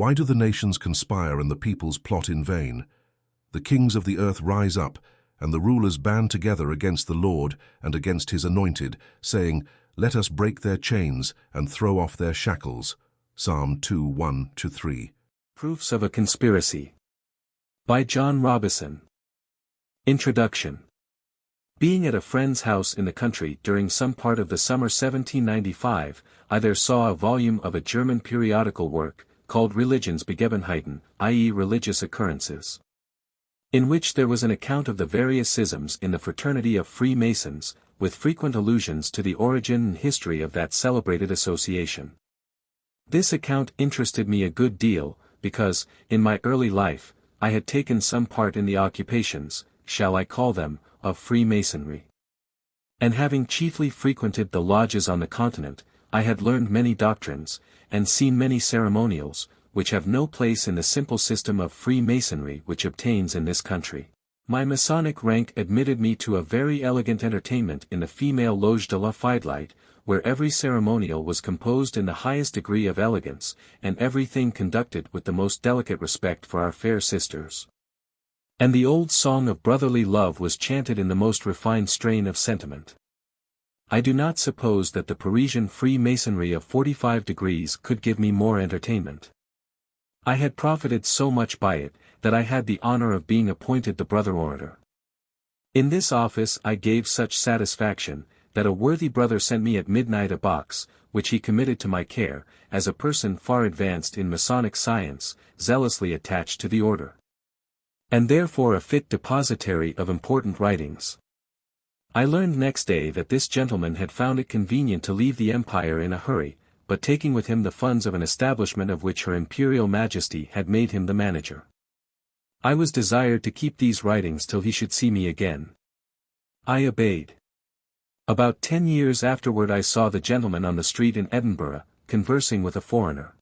Why do the nations conspire and the peoples plot in vain? The kings of the earth rise up, and the rulers band together against the Lord and against his anointed, saying, Let us break their chains and throw off their shackles. Psalm 2, 1-3. Proofs of a Conspiracy. By John Robison. Introduction. Being at a friend's house in the country during some part of the summer 1795, I there saw a volume of a German periodical work, called Religionsbegebenheiten, i.e. religious occurrences, in which there was an account of the various schisms in the fraternity of Freemasons, with frequent allusions to the origin and history of that celebrated association. This account interested me a good deal, because, in my early life, I had taken some part in the occupations, shall I call them, of Freemasonry. And having chiefly frequented the lodges on the continent, I had learned many doctrines, and seen many ceremonials, which have no place in the simple system of Freemasonry which obtains in this country. My Masonic rank admitted me to a very elegant entertainment in the female Loge de la Fidelite, where every ceremonial was composed in the highest degree of elegance, and everything conducted with the most delicate respect for our fair sisters. And the old song of brotherly love was chanted in the most refined strain of sentiment. I do not suppose that the Parisian Freemasonry of 45 degrees could give me more entertainment. I had profited so much by it, that I had the honor of being appointed the brother orator. In this office I gave such satisfaction, that a worthy brother sent me at midnight a box, which he committed to my care, as a person far advanced in Masonic science, zealously attached to the order, and therefore a fit depositary of important writings. I learned next day that this gentleman had found it convenient to leave the empire in a hurry, but taking with him the funds of an establishment of which Her Imperial Majesty had made him the manager. I was desired to keep these writings till he should see me again. I obeyed. About 10 years afterward I saw the gentleman on the street in Edinburgh, conversing with a foreigner.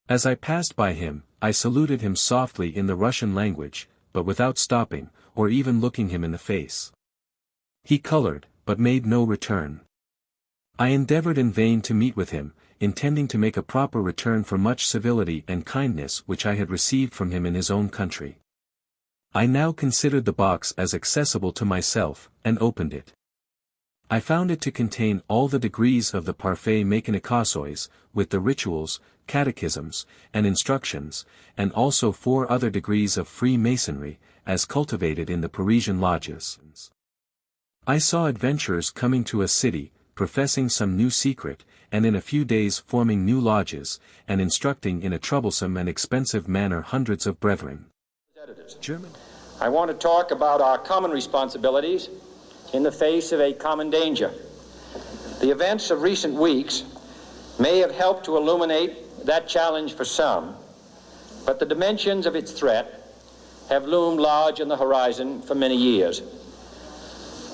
As I passed by him, I saluted him softly in the Russian language, but without stopping, or even looking him in the face. He colored, but made no return. I endeavored in vain to meet with him, intending to make a proper return for much civility and kindness which I had received from him in his own country. I now considered the box as accessible to myself, and opened it. I found it to contain all the degrees of the Parfait Mécanicossois, with the rituals, catechisms, and instructions, and also 4 other degrees of Freemasonry, as cultivated in the Parisian lodges. I saw adventurers coming to a city, professing some new secret, and in a few days forming new lodges, and instructing in a troublesome and expensive manner hundreds of brethren. German. I want to talk about our common responsibilities in the face of a common danger. The events of recent weeks may have helped to illuminate that challenge for some, but the dimensions of its threat have loomed large on the horizon for many years.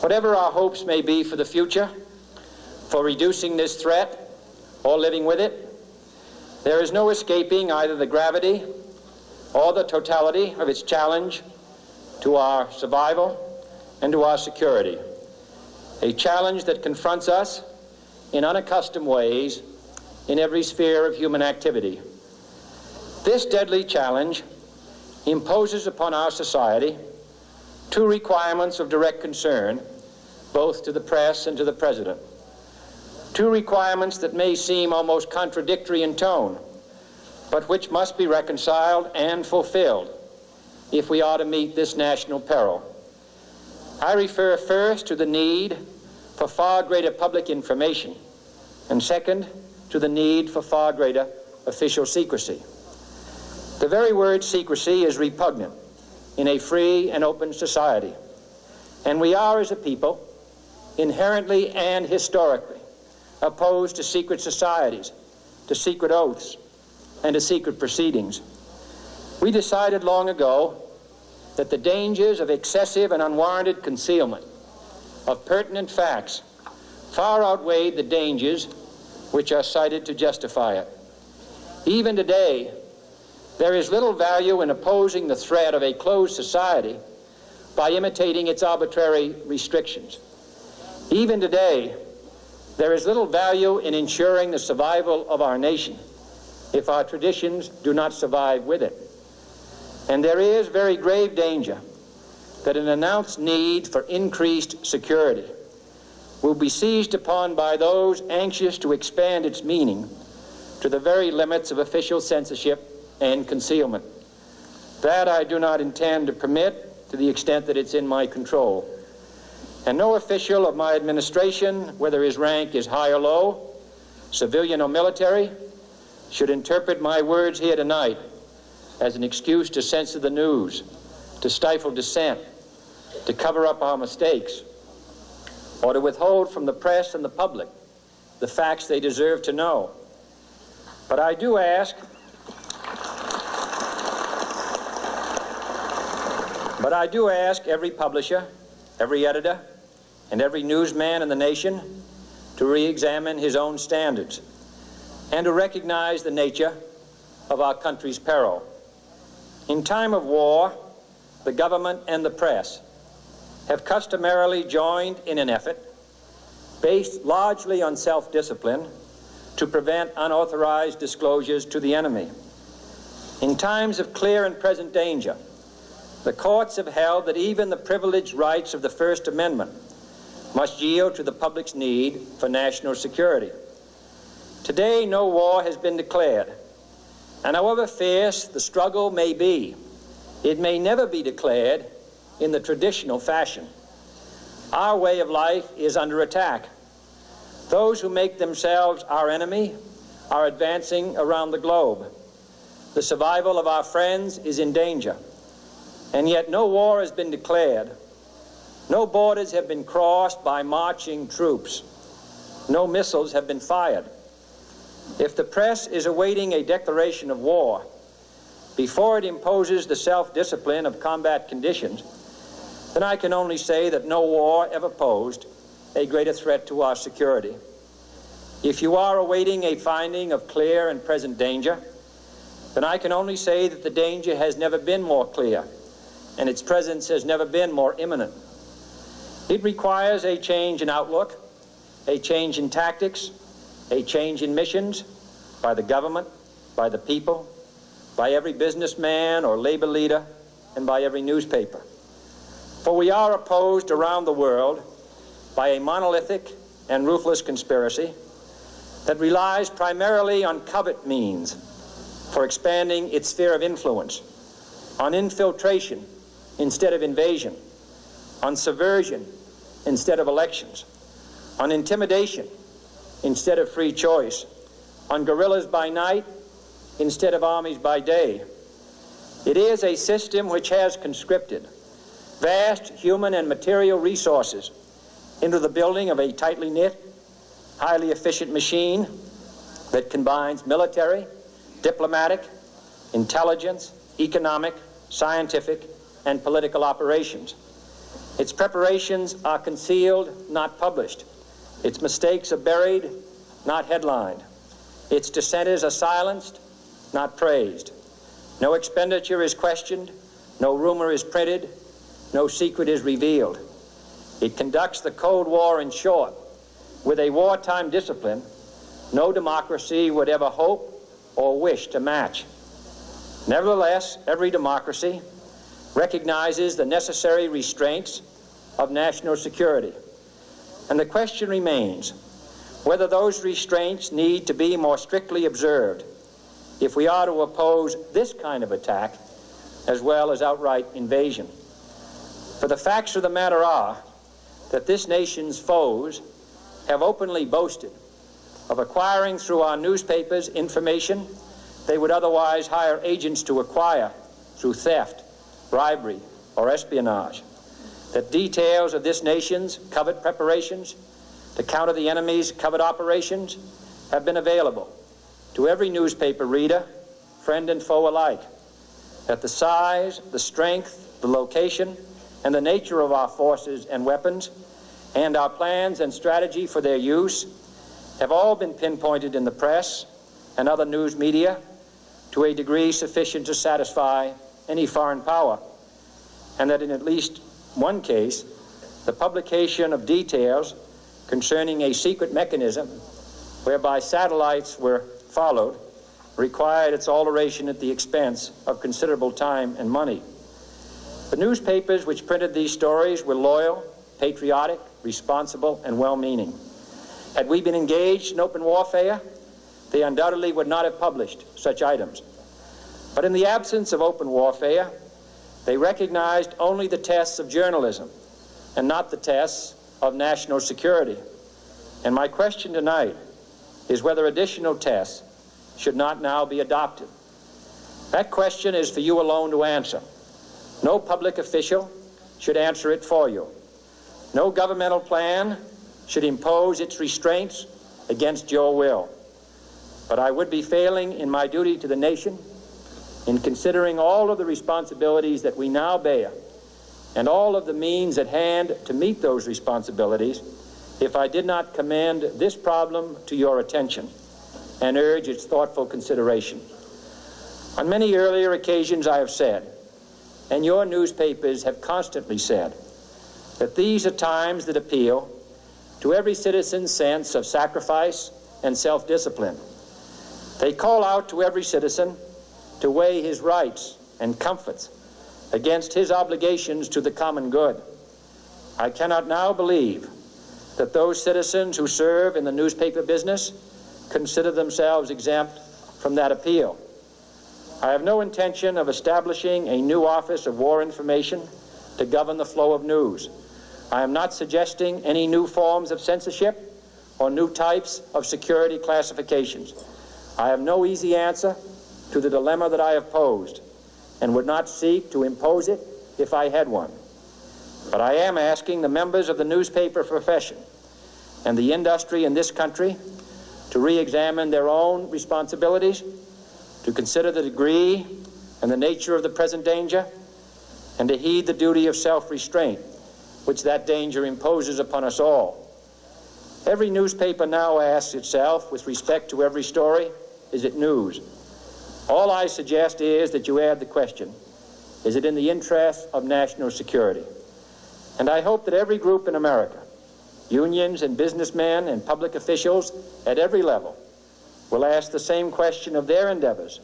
Whatever our hopes may be for the future, for reducing this threat or living with it, there is no escaping either the gravity or the totality of its challenge to our survival and to our security. A challenge that confronts us in unaccustomed ways in every sphere of human activity. This deadly challenge imposes upon our society 2 requirements of direct concern, both to the press and to the President. 2 requirements that may seem almost contradictory in tone, but which must be reconciled and fulfilled if we are to meet this national peril. I refer first to the need for far greater public information, and second, to the need for far greater official secrecy. The very word secrecy is repugnant in a free and open society, and we are, as a people, inherently and historically opposed to secret societies, to secret oaths, and to secret proceedings. We decided long ago that the dangers of excessive and unwarranted concealment of pertinent facts far outweighed the dangers which are cited to justify it. Even today, there is little value in opposing the threat of a closed society by imitating its arbitrary restrictions. Even today, there is little value in ensuring the survival of our nation if our traditions do not survive with it. And there is very grave danger that an announced need for increased security will be seized upon by those anxious to expand its meaning to the very limits of official censorship and concealment. That I do not intend to permit to the extent that it's in my control. And no official of my administration, whether his rank is high or low, civilian or military, should interpret my words here tonight as an excuse to censor the news, to stifle dissent, to cover up our mistakes, or to withhold from the press and the public the facts they deserve to know. But I do ask every publisher, every editor, and every newsman in the nation to re-examine his own standards and to recognize the nature of our country's peril. In time of war, the government and the press have customarily joined in an effort based largely on self-discipline to prevent unauthorized disclosures to the enemy. In times of clear and present danger, the courts have held that even the privileged rights of the First Amendment must yield to the public's need for national security. Today, no war has been declared, and however fierce the struggle may be, it may never be declared in the traditional fashion. Our way of life is under attack. Those who make themselves our enemy are advancing around the globe. The survival of our friends is in danger, and yet no war has been declared. No borders have been crossed by marching troops. No missiles have been fired. If the press is awaiting a declaration of war before it imposes the self-discipline of combat conditions, then I can only say that no war ever posed a greater threat to our security. If you are awaiting a finding of clear and present danger, then I can only say that the danger has never been more clear, and its presence has never been more imminent. It requires a change in outlook, a change in tactics, a change in missions by the government, by the people, by every businessman or labor leader, and by every newspaper. For we are opposed around the world by a monolithic and ruthless conspiracy that relies primarily on covert means for expanding its sphere of influence, on infiltration instead of invasion, on subversion instead of elections, on intimidation instead of free choice, on guerrillas by night instead of armies by day. It is a system which has conscripted vast human and material resources into the building of a tightly knit, highly efficient machine that combines military, diplomatic, intelligence, economic, scientific, and political operations. Its preparations are concealed, not published. Its mistakes are buried, not headlined. Its dissenters are silenced, not praised. No expenditure is questioned, no rumor is printed, no secret is revealed. It conducts the Cold War, in short, with a wartime discipline no democracy would ever hope or wish to match. Nevertheless, every democracy recognizes the necessary restraints of national security. And the question remains whether those restraints need to be more strictly observed if we are to oppose this kind of attack as well as outright invasion. For the facts of the matter are that this nation's foes have openly boasted of acquiring through our newspapers information they would otherwise hire agents to acquire through theft, bribery, or espionage. That details of this nation's covert preparations to counter the enemy's covert operations have been available to every newspaper reader, friend and foe alike. That the size, the strength, the location, and the nature of our forces and weapons, and our plans and strategy for their use, have all been pinpointed in the press and other news media to a degree sufficient to satisfy any foreign power, and that in at least one case, the publication of details concerning a secret mechanism whereby satellites were followed required its alteration at the expense of considerable time and money. The newspapers which printed these stories were loyal, patriotic, responsible, and well-meaning. Had we been engaged in open warfare, they undoubtedly would not have published such items. But in the absence of open warfare, they recognized only the tests of journalism and not the tests of national security. And my question tonight is whether additional tests should not now be adopted. That question is for you alone to answer. No public official should answer it for you. No governmental plan should impose its restraints against your will. But I would be failing in my duty to the nation in considering all of the responsibilities that we now bear and all of the means at hand to meet those responsibilities if I did not commend this problem to your attention and urge its thoughtful consideration. On many earlier occasions I have said, and your newspapers have constantly said, that these are times that appeal to every citizen's sense of sacrifice and self-discipline. They call out to every citizen to weigh his rights and comforts against his obligations to the common good. I cannot now believe that those citizens who serve in the newspaper business consider themselves exempt from that appeal. I have no intention of establishing a new Office of War Information to govern the flow of news. I am not suggesting any new forms of censorship or new types of security classifications. I have no easy answer to the dilemma that I have posed and would not seek to impose it if I had one. But I am asking the members of the newspaper profession and the industry in this country to re-examine their own responsibilities, to consider the degree and the nature of the present danger, and to heed the duty of self-restraint which that danger imposes upon us all. Every newspaper now asks itself, with respect to every story, is it news? All I suggest is that you add the question, is it in the interest of national security? And I hope that every group in America, unions and businessmen and public officials at every level, will ask the same question of their endeavors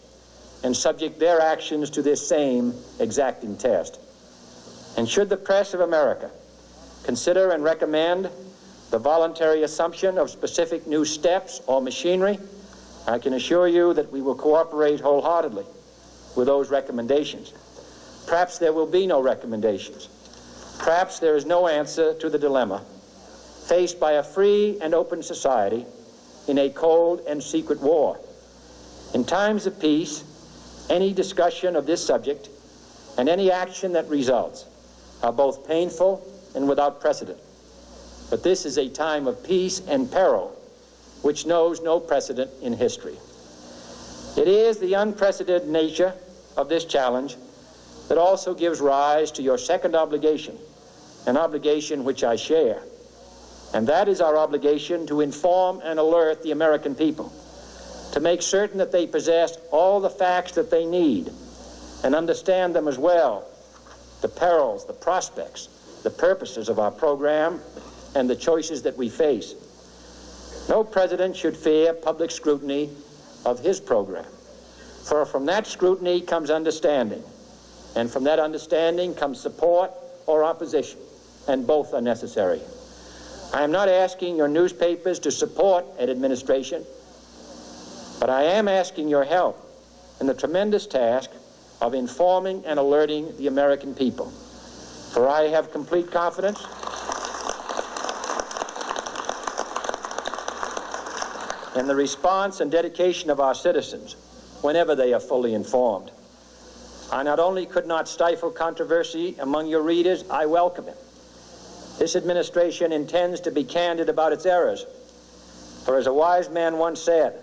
and subject their actions to this same exacting test. And should the press of America consider and recommend the voluntary assumption of specific new steps or machinery, I can assure you that we will cooperate wholeheartedly with those recommendations. Perhaps there will be no recommendations. Perhaps there is no answer to the dilemma faced by a free and open society in a cold and secret war. In times of peace, any discussion of this subject and any action that results are both painful and without precedent. But this is a time of peace and peril which knows no precedent in history. It is the unprecedented nature of this challenge that also gives rise to your second obligation, an obligation which I share, and that is our obligation to inform and alert the American people, to make certain that they possess all the facts that they need and understand them as well, the perils, the prospects, the purposes of our program, and the choices that we face. No president should fear public scrutiny of his program, for from that scrutiny comes understanding, and from that understanding comes support or opposition, and both are necessary. I am not asking your newspapers to support an administration, but I am asking your help in the tremendous task of informing and alerting the American people. For I have complete confidence in the response and dedication of our citizens whenever they are fully informed. I not only could not stifle controversy among your readers, I welcome it. This administration intends to be candid about its errors. For as a wise man once said,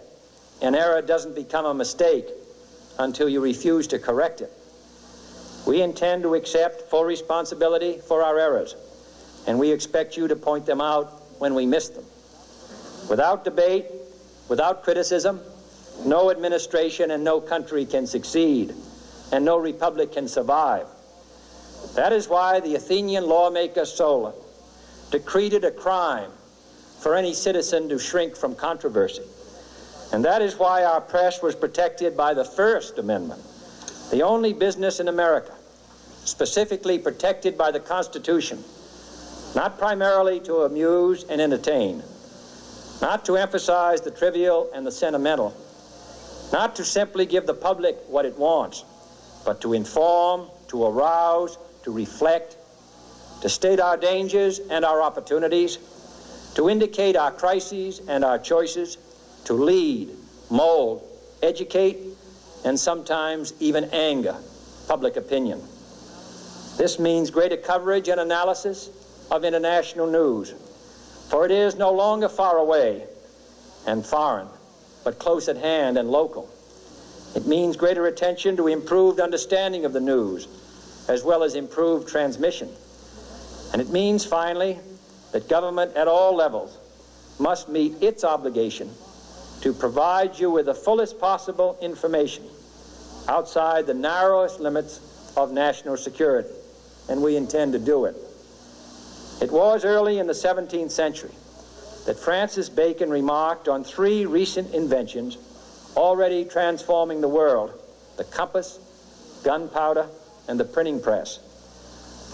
an error doesn't become a mistake until you refuse to correct it. We intend to accept full responsibility for our errors, and we expect you to point them out when we miss them. Without debate, without criticism, no administration and no country can succeed, and no republic can survive. That is why the Athenian lawmaker Solon decreed it a crime for any citizen to shrink from controversy. And that is why our press was protected by the First Amendment, the only business in America specifically protected by the Constitution, not primarily to amuse and entertain, not to emphasize the trivial and the sentimental, not to simply give the public what it wants, but to inform, to arouse, to reflect, to state our dangers and our opportunities, to indicate our crises and our choices, to lead, mold, educate, and sometimes even anger public opinion. This means greater coverage and analysis of international news, for it is no longer far away and foreign, but close at hand and local. It means greater attention to improved understanding of the news, as well as improved transmission. And it means, finally, that government at all levels must meet its obligation to provide you with the fullest possible information outside the narrowest limits of national security, and we intend to do it. It was early in the 17th century that Francis Bacon remarked on three recent inventions already transforming the world: the compass, gunpowder, and the printing press.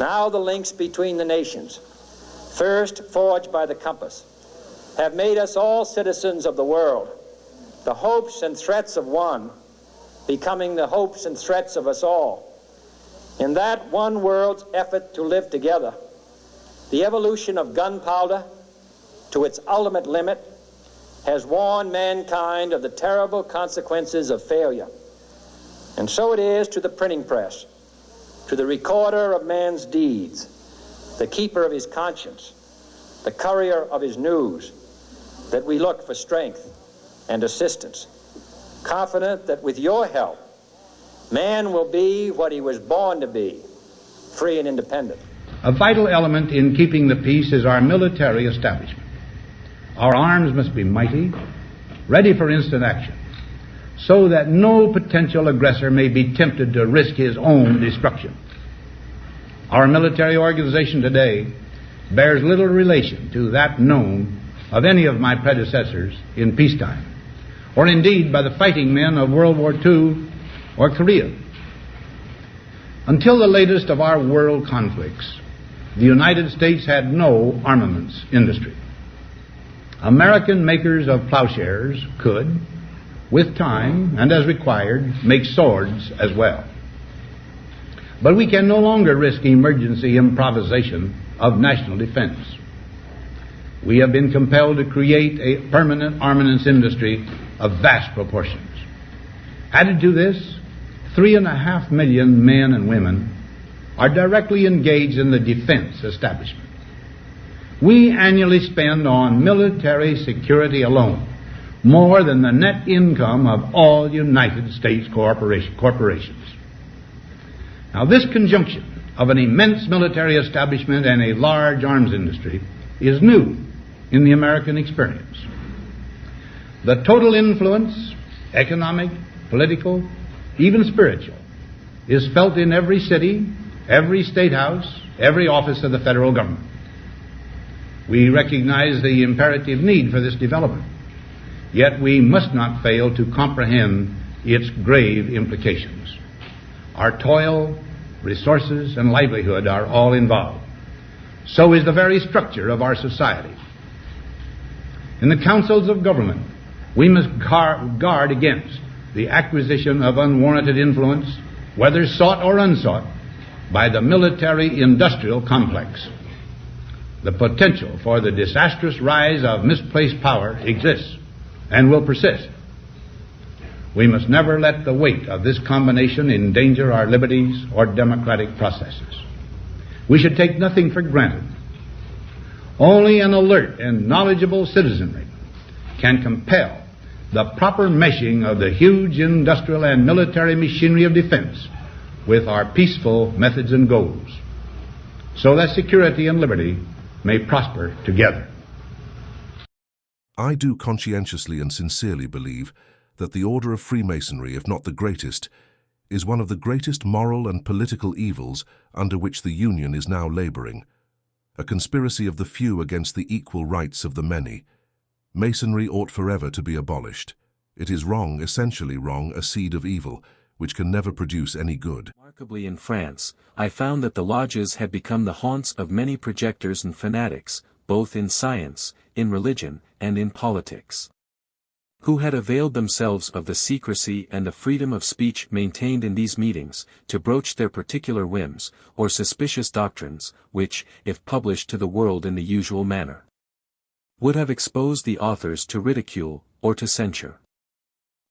Now the links between the nations, first forged by the compass, have made us all citizens of the world, the hopes and threats of one becoming the hopes and threats of us all. In that one world's effort to live together, the evolution of gunpowder to its ultimate limit has warned mankind of the terrible consequences of failure. And so it is to the printing press, to the recorder of man's deeds, the keeper of his conscience, the courier of his news, that we look for strength and assistance, confident that with your help, man will be what he was born to be, free and independent. A vital element in keeping the peace is our military establishment. Our arms must be mighty, ready for instant action, so that no potential aggressor may be tempted to risk his own destruction. Our military organization today bears little relation to that known of any of my predecessors in peacetime, or indeed by the fighting men of World War II or Korea. Until the latest of our world conflicts, the United States had no armaments industry. American makers of plowshares could, with time and as required, make swords as well. But we can no longer risk emergency improvisation of national defense. We have been compelled to create a permanent armaments industry of vast proportions. Added to this, 3.5 million men and women are directly engaged in the defense establishment. We annually spend on military security alone more than the net income of all United States corporations. Now, this conjunction of an immense military establishment and a large arms industry is new in the American experience. The total influence, economic, political, even spiritual, is felt in every city, every state house, every office of the federal government. We recognize the imperative need for this development, yet we must not fail to comprehend its grave implications. Our toil, resources, and livelihood are all involved. So is the very structure of our society. In the councils of government, we must guard against the acquisition of unwarranted influence, whether sought or unsought, by the military-industrial complex. The potential for the disastrous rise of misplaced power exists and will persist. We must never let the weight of this combination endanger our liberties or democratic processes. We should take nothing for granted. Only an alert and knowledgeable citizenry can compel the proper meshing of the huge industrial and military machinery of defense with our peaceful methods and goals, so that security and liberty may prosper together. I do conscientiously and sincerely believe that the order of Freemasonry, if not the greatest, is one of the greatest moral and political evils under which the Union is now laboring, a conspiracy of the few against the equal rights of the many. Masonry ought forever to be abolished. It is wrong, essentially wrong, a seed of evil, which can never produce any good. Remarkably, in France, I found that the lodges had become the haunts of many projectors and fanatics, both in science, in religion, and in politics, who had availed themselves of the secrecy and the freedom of speech maintained in these meetings, to broach their particular whims, or suspicious doctrines, which, if published to the world in the usual manner, would have exposed the authors to ridicule, or to censure.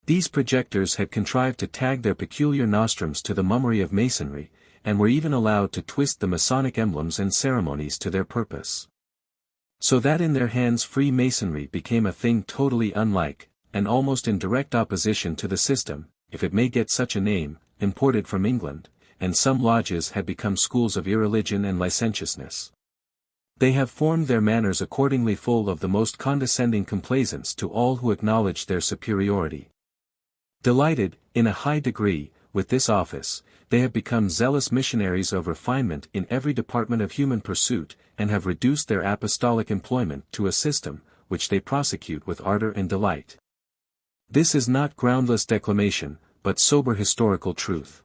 These projectors had contrived to tag their peculiar nostrums to the mummery of Masonry, and were even allowed to twist the Masonic emblems and ceremonies to their purpose, so that in their hands Freemasonry became a thing totally unlike, and almost in direct opposition to the system, if it may get such a name, imported from England, and some lodges had become schools of irreligion and licentiousness. They have formed their manners accordingly full of the most condescending complaisance to all who acknowledge their superiority. Delighted, in a high degree, with this office, they have become zealous missionaries of refinement in every department of human pursuit, and have reduced their apostolic employment to a system, which they prosecute with ardor and delight. This is not groundless declamation, but sober historical truth.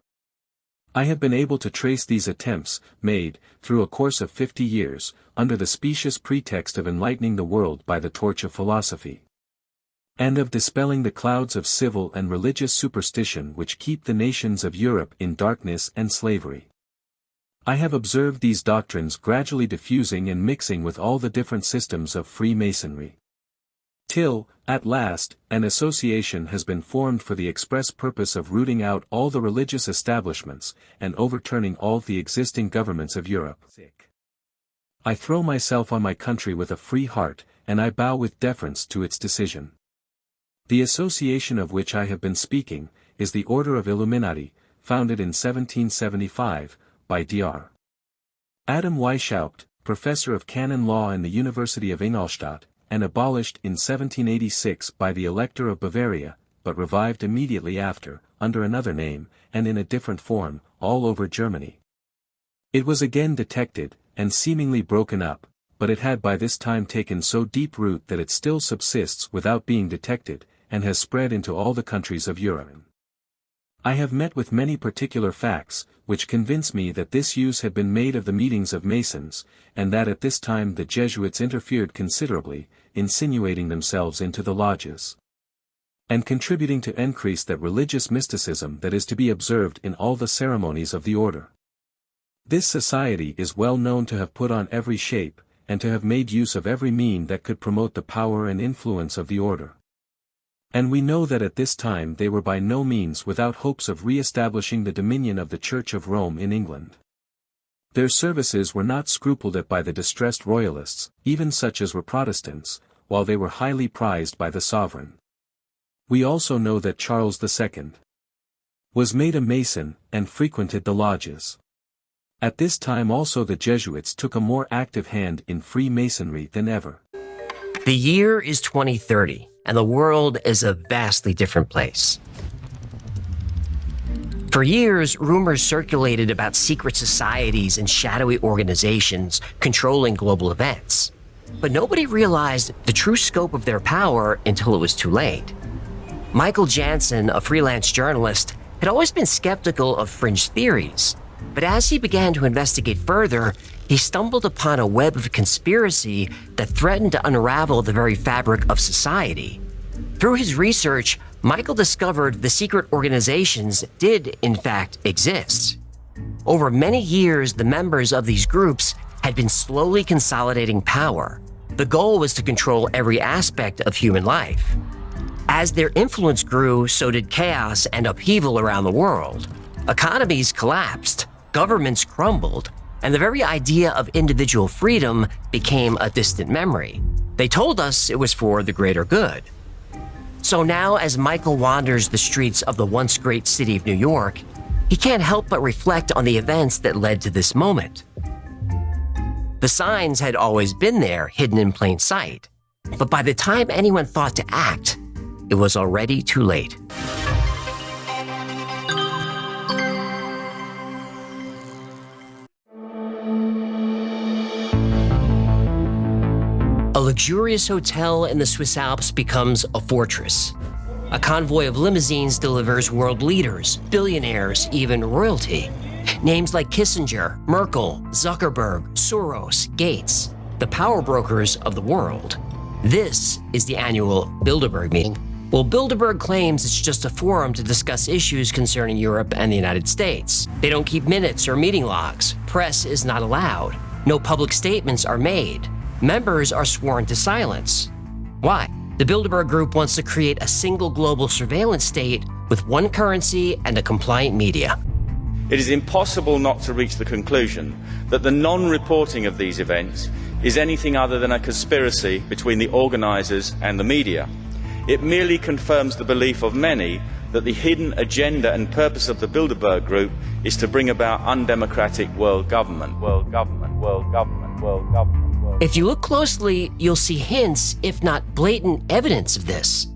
I have been able to trace these attempts, made, through a course of 50 years, under the specious pretext of enlightening the world by the torch of philosophy, and of dispelling the clouds of civil and religious superstition which keep the nations of Europe in darkness and slavery. I have observed these doctrines gradually diffusing and mixing with all the different systems of Freemasonry, till, at last, an association has been formed for the express purpose of rooting out all the religious establishments, and overturning all the existing governments of Europe. I throw myself on my country with a free heart, and I bow with deference to its decision. The association of which I have been speaking, is the Order of Illuminati, founded in 1775, by Dr. Adam Weishaupt, professor of canon law in the University of Ingolstadt, and abolished in 1786 by the Elector of Bavaria, but revived immediately after, under another name, and in a different form, all over Germany. It was again detected, and seemingly broken up, but it had by this time taken so deep root that it still subsists without being detected, and has spread into all the countries of Europe. I have met with many particular facts, which convince me that this use had been made of the meetings of Masons, and that at this time the Jesuits interfered considerably, insinuating themselves into the lodges, and contributing to increase that religious mysticism that is to be observed in all the ceremonies of the order. This society is well known to have put on every shape, and to have made use of every mean that could promote the power and influence of the order. And we know that at this time they were by no means without hopes of re-establishing the dominion of the Church of Rome in England. Their services were not scrupled at by the distressed royalists, even such as were Protestants, while they were highly prized by the sovereign. We also know that Charles II was made a Mason, and frequented the lodges. At this time also the Jesuits took a more active hand in Freemasonry than ever. The year is 2030, and the world is a vastly different place. For years, rumors circulated about secret societies and shadowy organizations controlling global events. But nobody realized the true scope of their power until it was too late. Michael Jansen, a freelance journalist, had always been skeptical of fringe theories. But as he began to investigate further, he stumbled upon a web of conspiracy that threatened to unravel the very fabric of society. Through his research, Michael discovered the secret organizations did, in fact, exist. Over many years, the members of these groups had been slowly consolidating power. The goal was to control every aspect of human life. As their influence grew, so did chaos and upheaval around the world. Economies collapsed, governments crumbled, and the very idea of individual freedom became a distant memory. They told us it was for the greater good. So now, as Michael wanders the streets of the once great city of New York, he can't help but reflect on the events that led to this moment. The signs had always been there, hidden in plain sight. But by the time anyone thought to act, it was already too late. A luxurious hotel in the Swiss Alps becomes a fortress. A convoy of limousines delivers world leaders, billionaires, even royalty. Names like Kissinger, Merkel, Zuckerberg, Soros, Gates, the power brokers of the world. This is the annual Bilderberg meeting. Well, Bilderberg claims it's just a forum to discuss issues concerning Europe and the United States. They don't keep minutes or meeting logs. Press is not allowed. No public statements are made. Members are sworn to silence. Why? The Bilderberg Group wants to create a single global surveillance state with one currency and a compliant media. It is impossible not to reach the conclusion that the non-reporting of these events is anything other than a conspiracy between the organisers and the media. It merely confirms the belief of many that the hidden agenda and purpose of the Bilderberg Group is to bring about undemocratic world government. World government, world government, world government. If you look closely, you'll see hints, if not blatant evidence of this.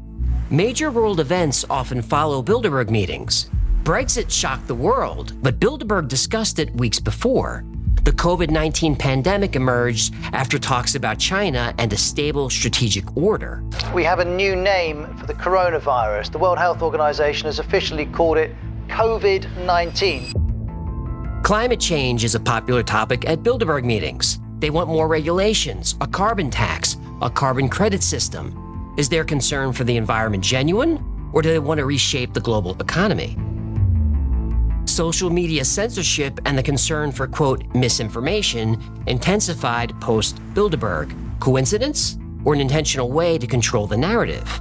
Major world events often follow Bilderberg meetings. Brexit shocked the world, but Bilderberg discussed it weeks before. The COVID-19 pandemic emerged after talks about China and a stable strategic order. We have a new name for the coronavirus. The World Health Organization has officially called it COVID-19. Climate change is a popular topic at Bilderberg meetings. They want more regulations, a carbon tax, a carbon credit system. Is their concern for the environment genuine, or do they want to reshape the global economy? Social media censorship and the concern for, quote, misinformation intensified post-Bilderberg. Coincidence, or an intentional way to control the narrative?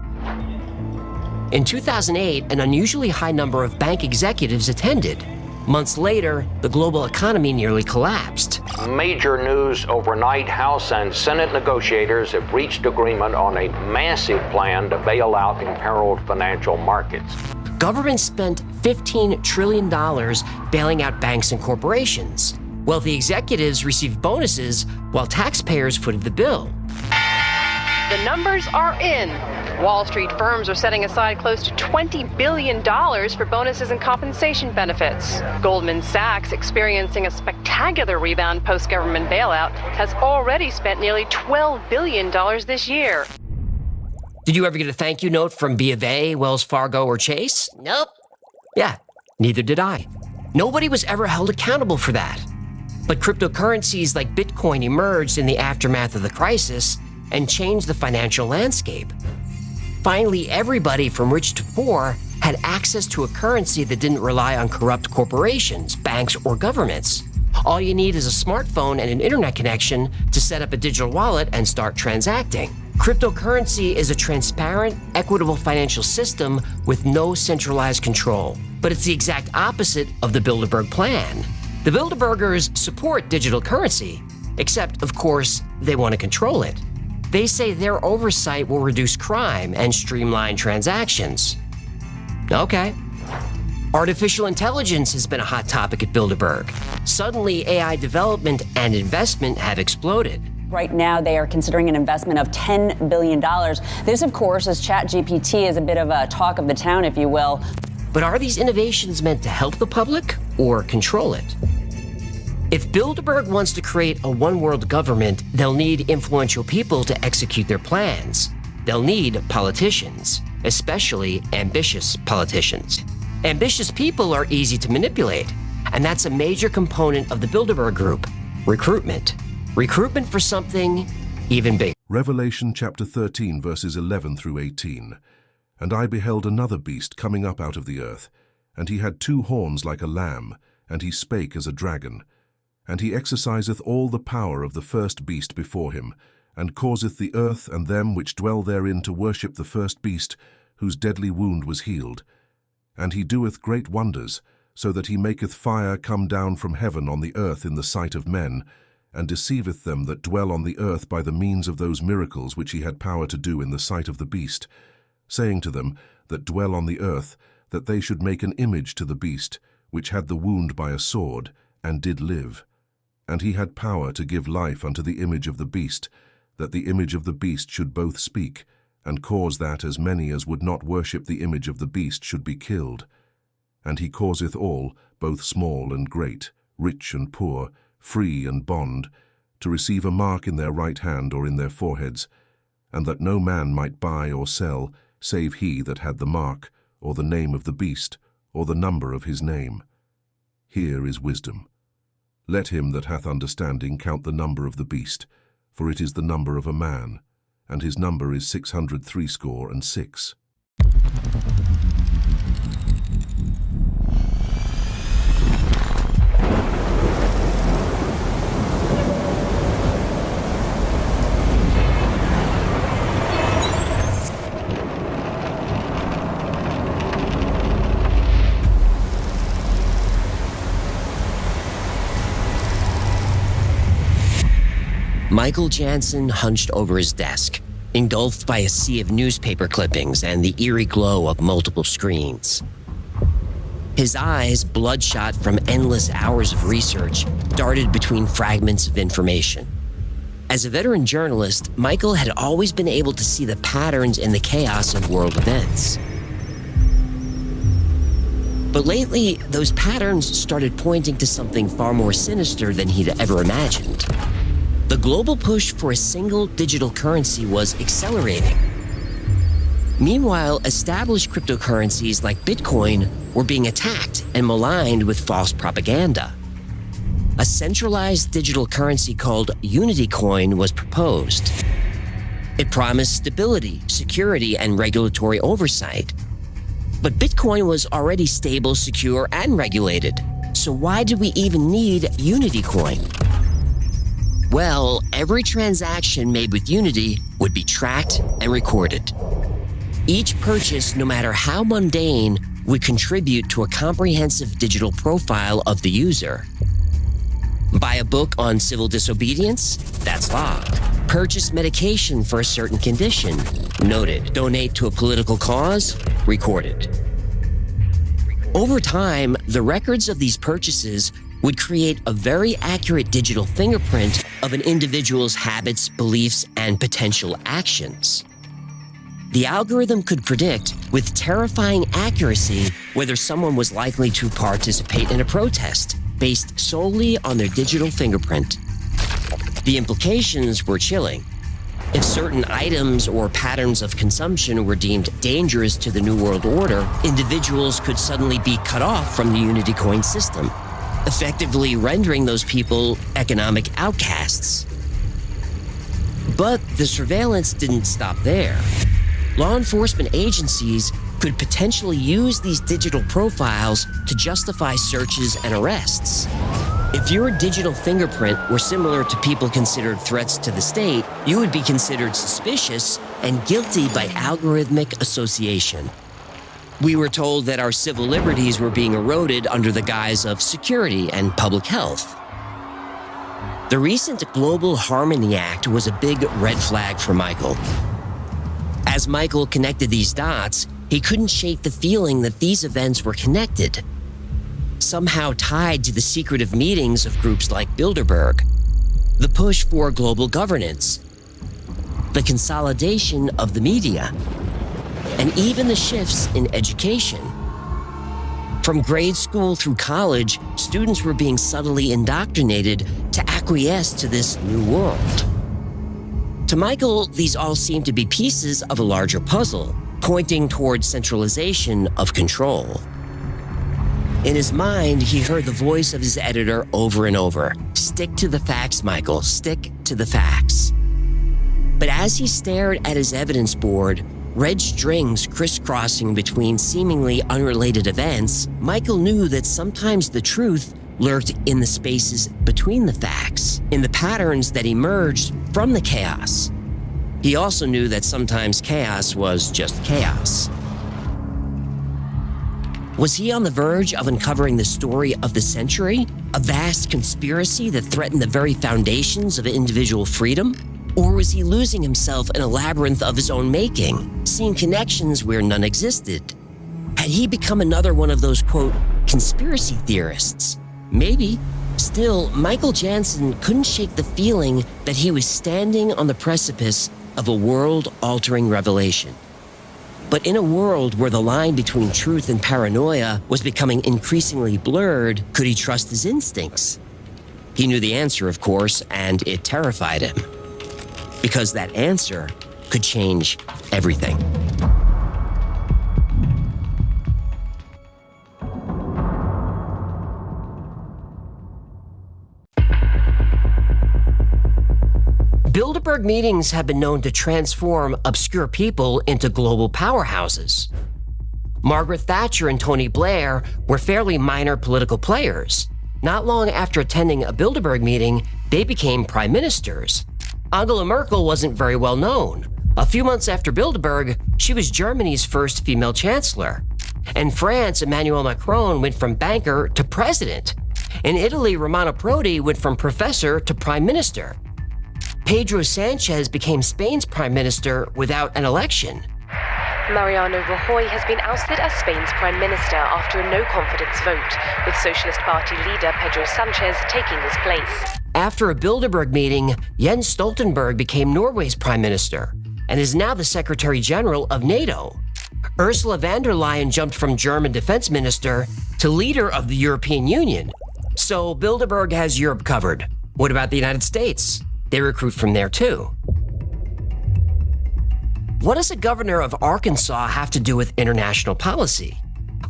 In 2008, an unusually high number of bank executives attended. Months later, the global economy nearly collapsed. Major news overnight: House and Senate negotiators have reached agreement on a massive plan to bail out imperiled financial markets. Government spent $15 trillion bailing out banks and corporations. Wealthy executives received bonuses while taxpayers footed the bill. The numbers are in. Wall Street firms are setting aside close to $20 billion for bonuses and compensation benefits. Goldman Sachs, experiencing a spectacular rebound post-government bailout, has already spent nearly $12 billion this year. Did you ever get a thank you note from B of A, Wells Fargo, or Chase? Nope. Yeah, neither did I. Nobody was ever held accountable for that. But cryptocurrencies like Bitcoin emerged in the aftermath of the crisis and changed the financial landscape. Finally, everybody from rich to poor had access to a currency that didn't rely on corrupt corporations, banks, or governments. All you need is a smartphone and an internet connection to set up a digital wallet and start transacting. Cryptocurrency is a transparent, equitable financial system with no centralized control. But it's the exact opposite of the Bilderberg plan. The Bilderbergers support digital currency, except, of course, they want to control it. They say their oversight will reduce crime and streamline transactions. Okay. Artificial intelligence has been a hot topic at Bilderberg. Suddenly, AI development and investment have exploded. Right now, they are considering an investment of $10 billion. This, of course, as ChatGPT is a bit of a talk of the town, if you will. But are these innovations meant to help the public or control it? If Bilderberg wants to create a one-world government, they'll need influential people to execute their plans. They'll need politicians, especially ambitious politicians. Ambitious people are easy to manipulate, and that's a major component of the Bilderberg Group: recruitment. Recruitment for something even bigger. Revelation chapter 13, verses 11 through 18. And I beheld another beast coming up out of the earth, and he had 2 horns like a lamb, and he spake as a dragon. And he exerciseth all the power of the first beast before him, and causeth the earth and them which dwell therein to worship the first beast, whose deadly wound was healed. And he doeth great wonders, so that he maketh fire come down from heaven on the earth in the sight of men, and deceiveth them that dwell on the earth by the means of those miracles which he had power to do in the sight of the beast, saying to them that dwell on the earth, that they should make an image to the beast, which had the wound by a sword, and did live. And he had power to give life unto the image of the beast, that the image of the beast should both speak, and cause that as many as would not worship the image of the beast should be killed. And he causeth all, both small and great, rich and poor, free and bond, to receive a mark in their right hand or in their foreheads, and that no man might buy or sell, save he that had the mark, or the name of the beast, or the number of his name. Here is wisdom. Let him that hath understanding count the number of the beast, for it is the number of a man, and his number is 666. Michael Jansen hunched over his desk, engulfed by a sea of newspaper clippings and the eerie glow of multiple screens. His eyes, bloodshot from endless hours of research, darted between fragments of information. As a veteran journalist, Michael had always been able to see the patterns in the chaos of world events. But lately, those patterns started pointing to something far more sinister than he'd ever imagined. The global push for a single digital currency was accelerating. Meanwhile, established cryptocurrencies like Bitcoin were being attacked and maligned with false propaganda. A centralized digital currency called Unity Coin was proposed. It promised stability, security, and regulatory oversight. But Bitcoin was already stable, secure, and regulated. So why did we even need Unity Coin? Well, every transaction made with Unity would be tracked and recorded. Each purchase, no matter how mundane, would contribute to a comprehensive digital profile of the user. Buy a book on civil disobedience? That's logged. Purchase medication for a certain condition? Noted. Donate to a political cause? Recorded. Over time, the records of these purchases would create a very accurate digital fingerprint of an individual's habits, beliefs, and potential actions. The algorithm could predict with terrifying accuracy whether someone was likely to participate in a protest based solely on their digital fingerprint. The implications were chilling. If certain items or patterns of consumption were deemed dangerous to the New World Order, individuals could suddenly be cut off from the Unity Coin system, effectively rendering those people economic outcasts. But the surveillance didn't stop there. Law enforcement agencies could potentially use these digital profiles to justify searches and arrests. If your digital fingerprint were similar to people considered threats to the state, you would be considered suspicious and guilty by algorithmic association. We were told that our civil liberties were being eroded under the guise of security and public health. The recent Global Harmony Act was a big red flag for Michael. As Michael connected these dots, he couldn't shake the feeling that these events were connected, somehow tied to the secretive meetings of groups like Bilderberg, the push for global governance, the consolidation of the media, and even the shifts in education. From grade school through college, students were being subtly indoctrinated to acquiesce to this new world. To Michael, these all seemed to be pieces of a larger puzzle, pointing towards centralization of control. In his mind, he heard the voice of his editor over and over. Stick to the facts, Michael, stick to the facts. But as he stared at his evidence board, red strings crisscrossing between seemingly unrelated events, Michael knew that sometimes the truth lurked in the spaces between the facts, in the patterns that emerged from the chaos. He also knew that sometimes chaos was just chaos. Was he on the verge of uncovering the story of the century? A vast conspiracy that threatened the very foundations of individual freedom? Or was he losing himself in a labyrinth of his own making, seeing connections where none existed? Had he become another one of those, quote, conspiracy theorists? Maybe. Still, Michael Jansen couldn't shake the feeling that he was standing on the precipice of a world-altering revelation. But in a world where the line between truth and paranoia was becoming increasingly blurred, could he trust his instincts? He knew the answer, of course, and it terrified him. Because that answer could change everything. Bilderberg meetings have been known to transform obscure people into global powerhouses. Margaret Thatcher and Tony Blair were fairly minor political players. Not long after attending a Bilderberg meeting, they became prime ministers. Angela Merkel wasn't very well known. A few months after Bilderberg, she was Germany's first female chancellor. In France, Emmanuel Macron went from banker to president. In Italy, Romano Prodi went from professor to prime minister. Pedro Sanchez became Spain's prime minister without an election. Mariano Rajoy has been ousted as Spain's prime minister after a no-confidence vote, with Socialist Party leader Pedro Sanchez taking his place. After a Bilderberg meeting, Jens Stoltenberg became Norway's prime minister and is now the Secretary General of NATO. Ursula von der Leyen jumped from German defense minister to leader of the European Union. So Bilderberg has Europe covered. What about the United States? They recruit from there too. What does the governor of Arkansas have to do with international policy?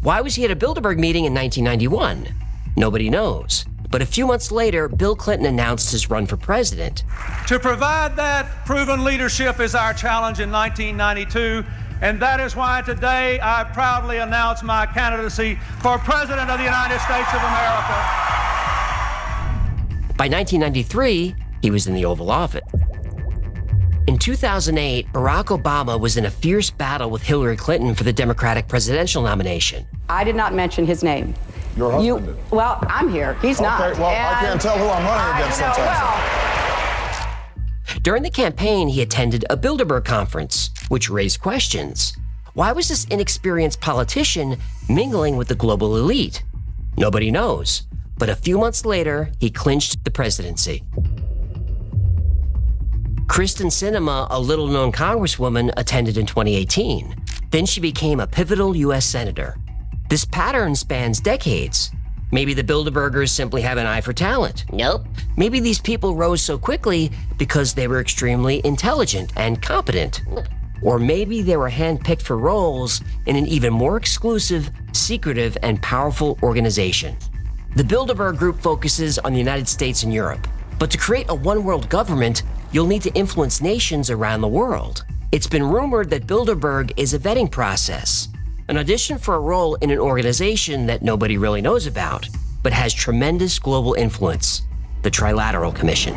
Why was he at a Bilderberg meeting in 1991? Nobody knows. But a few months later, Bill Clinton announced his run for president. To provide that proven leadership is our challenge in 1992, and that is why today I proudly announce my candidacy for President of the United States of America. By 1993, he was in the Oval Office. In 2008, Barack Obama was in a fierce battle with Hillary Clinton for the Democratic presidential nomination. I did not mention his name. Your husband did. Well, I'm here. He's not. Okay, well, I can't tell who I'm running against sometimes. During the campaign, he attended a Bilderberg conference, which raised questions. Why was this inexperienced politician mingling with the global elite? Nobody knows. But a few months later, he clinched the presidency. Kristen Sinema, a little-known congresswoman, attended in 2018. Then she became a pivotal U.S. senator. This pattern spans decades. Maybe the Bilderbergers simply have an eye for talent. Nope. Maybe these people rose so quickly because they were extremely intelligent and competent. Or maybe they were handpicked for roles in an even more exclusive, secretive, and powerful organization. The Bilderberg Group focuses on the United States and Europe. But to create a one-world government, you'll need to influence nations around the world. It's been rumored that Bilderberg is a vetting process, an audition for a role in an organization that nobody really knows about, but has tremendous global influence, the Trilateral Commission.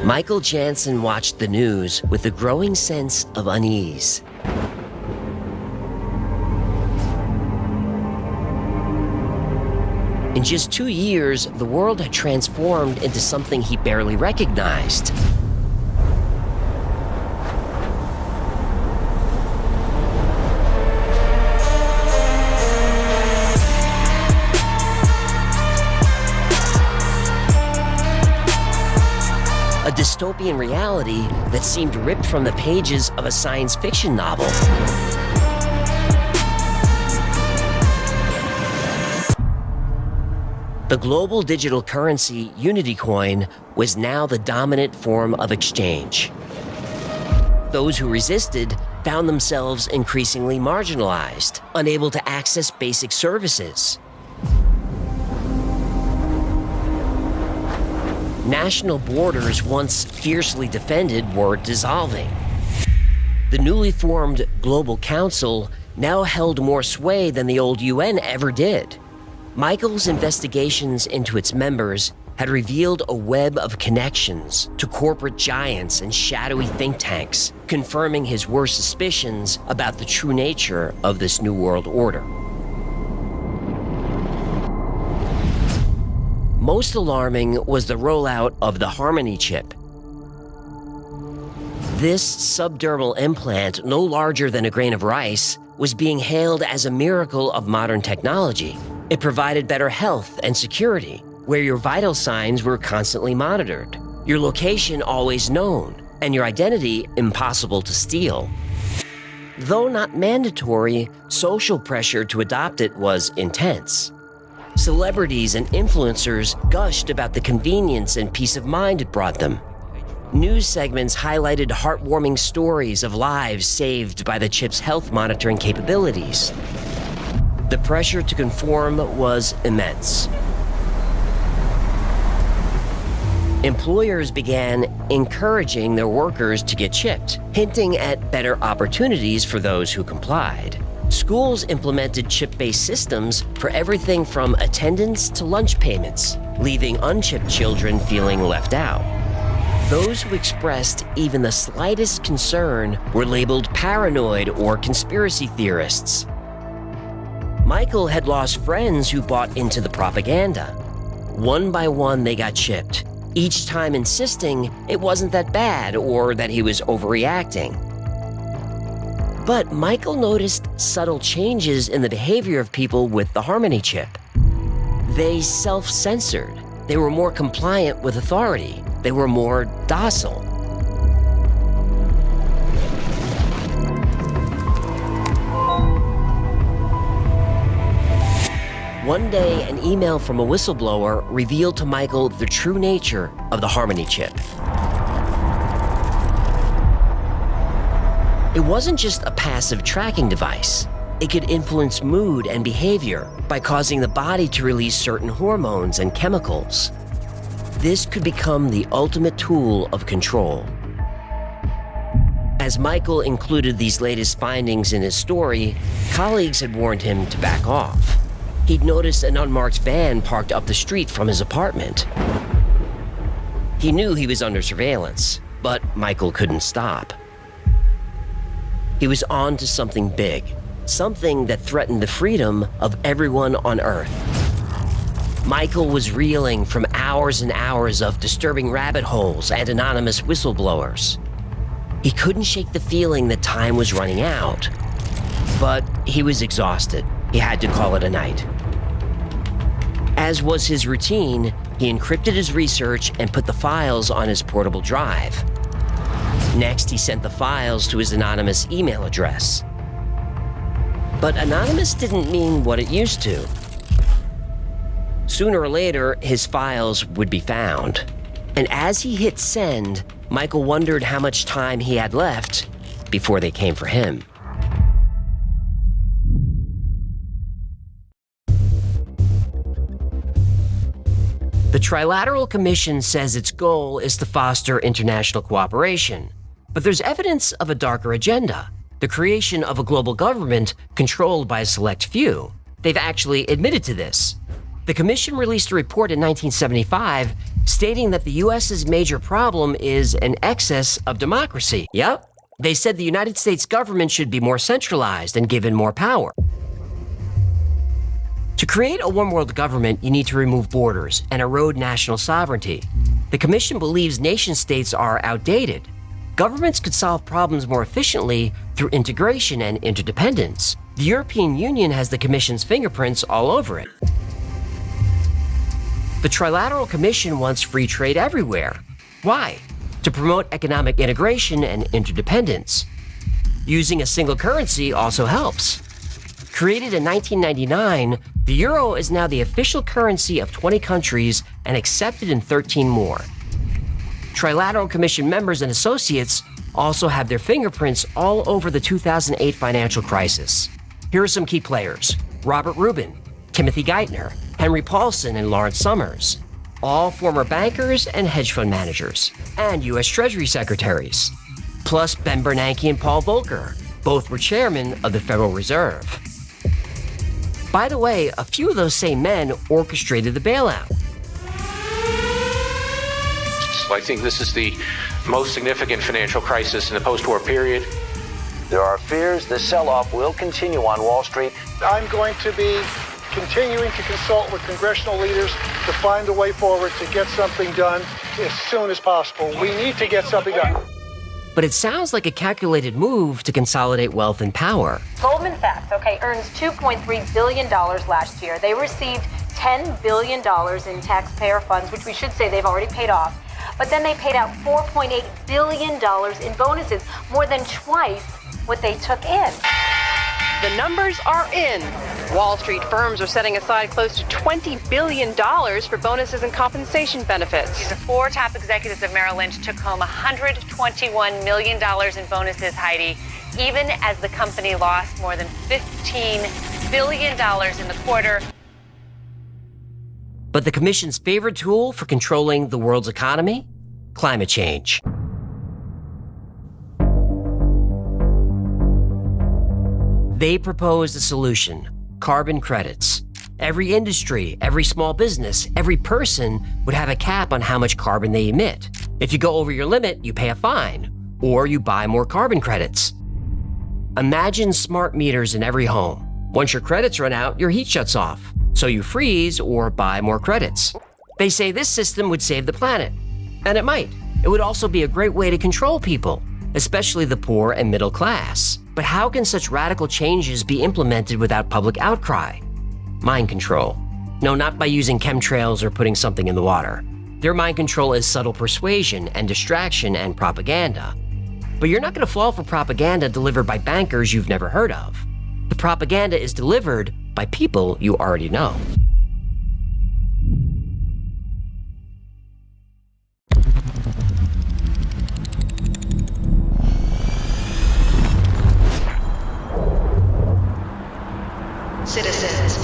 Michael Jansen watched the news with a growing sense of unease. In just 2 years, the world had transformed into something he barely recognized. A dystopian reality that seemed ripped from the pages of a science fiction novel. The global digital currency, Unity Coin, was now the dominant form of exchange. Those who resisted found themselves increasingly marginalized, unable to access basic services. National borders, once fiercely defended, were dissolving. The newly formed Global Council now held more sway than the old UN ever did. Michael's investigations into its members had revealed a web of connections to corporate giants and shadowy think tanks, confirming his worst suspicions about the true nature of this New World Order. Most alarming was the rollout of the Harmony chip. This subdermal implant, no larger than a grain of rice, was being hailed as a miracle of modern technology. It provided better health and security, where your vital signs were constantly monitored, your location always known, and your identity impossible to steal. Though not mandatory, social pressure to adopt it was intense. Celebrities and influencers gushed about the convenience and peace of mind it brought them. News segments highlighted heartwarming stories of lives saved by the chip's health monitoring capabilities. The pressure to conform was immense. Employers began encouraging their workers to get chipped, hinting at better opportunities for those who complied. Schools implemented chip-based systems for everything from attendance to lunch payments, leaving unchipped children feeling left out. Those who expressed even the slightest concern were labeled paranoid or conspiracy theorists. Michael had lost friends who bought into the propaganda. One by one, they got chipped, each time insisting it wasn't that bad or that he was overreacting. But Michael noticed subtle changes in the behavior of people with the Harmony chip. They self-censored. They were more compliant with authority. They were more docile. One day, an email from a whistleblower revealed to Michael the true nature of the Harmony chip. It wasn't just a passive tracking device. It could influence mood and behavior by causing the body to release certain hormones and chemicals. This could become the ultimate tool of control. As Michael included these latest findings in his story, colleagues had warned him to back off. He'd noticed an unmarked van parked up the street from his apartment. He knew he was under surveillance, but Michael couldn't stop. He was on to something big, something that threatened the freedom of everyone on Earth. Michael was reeling from hours and hours of disturbing rabbit holes and anonymous whistleblowers. He couldn't shake the feeling that time was running out. But he was exhausted. He had to call it a night. As was his routine, he encrypted his research and put the files on his portable drive. Next, he sent the files to his anonymous email address. But anonymous didn't mean what it used to. Sooner or later, his files would be found. And as he hit send, Michael wondered how much time he had left before they came for him. The Trilateral Commission says its goal is to foster international cooperation. But there's evidence of a darker agenda, the creation of a global government controlled by a select few. They've actually admitted to this. The Commission released a report in 1975 stating that the U.S.'s major problem is an excess of democracy. Yep. They said the United States government should be more centralized and given more power. To create a one-world government, you need to remove borders and erode national sovereignty. The Commission believes nation-states are outdated. Governments could solve problems more efficiently through integration and interdependence. The European Union has the Commission's fingerprints all over it. The Trilateral Commission wants free trade everywhere. Why? To promote economic integration and interdependence. Using a single currency also helps. Created in 1999, the euro is now the official currency of 20 countries and accepted in 13 more. Trilateral Commission members and associates also have their fingerprints all over the 2008 financial crisis. Here are some key players: Robert Rubin, Timothy Geithner, Henry Paulson, and Lawrence Summers, all former bankers and hedge fund managers, and U.S. Treasury secretaries, plus Ben Bernanke and Paul Volcker. Both were chairmen of the Federal Reserve. By the way, a few of those same men orchestrated the bailout. I think this is the most significant financial crisis in the post-war period. There are fears the sell-off will continue on Wall Street. I'm going to be continuing to consult with congressional leaders to find a way forward to get something done as soon as possible. We need to get something done. But it sounds like a calculated move to consolidate wealth and power. Goldman Sachs, earns $2.3 billion last year. They received $10 billion in taxpayer funds, which we should say they've already paid off. But then they paid out $4.8 billion in bonuses, more than twice what they took in. The numbers are in. Wall Street firms are setting aside close to $20 billion for bonuses and compensation benefits. The four top executives of Merrill Lynch took home $121 million in bonuses, Heidi, even as the company lost more than $15 billion in the quarter. But the Commission's favorite tool for controlling the world's economy? Climate change. They proposed a solution: carbon credits. Every industry, every small business, every person would have a cap on how much carbon they emit. If you go over your limit, you pay a fine, or you buy more carbon credits. Imagine smart meters in every home. Once your credits run out, your heat shuts off, so you freeze or buy more credits. They say this system would save the planet, and it might. It would also be a great way to control people, especially the poor and middle class. But how can such radical changes be implemented without public outcry? Mind control. No, not by using chemtrails or putting something in the water. Their mind control is subtle persuasion and distraction and propaganda. But you're not going to fall for propaganda delivered by bankers you've never heard of. The propaganda is delivered by people you already know. Citizens,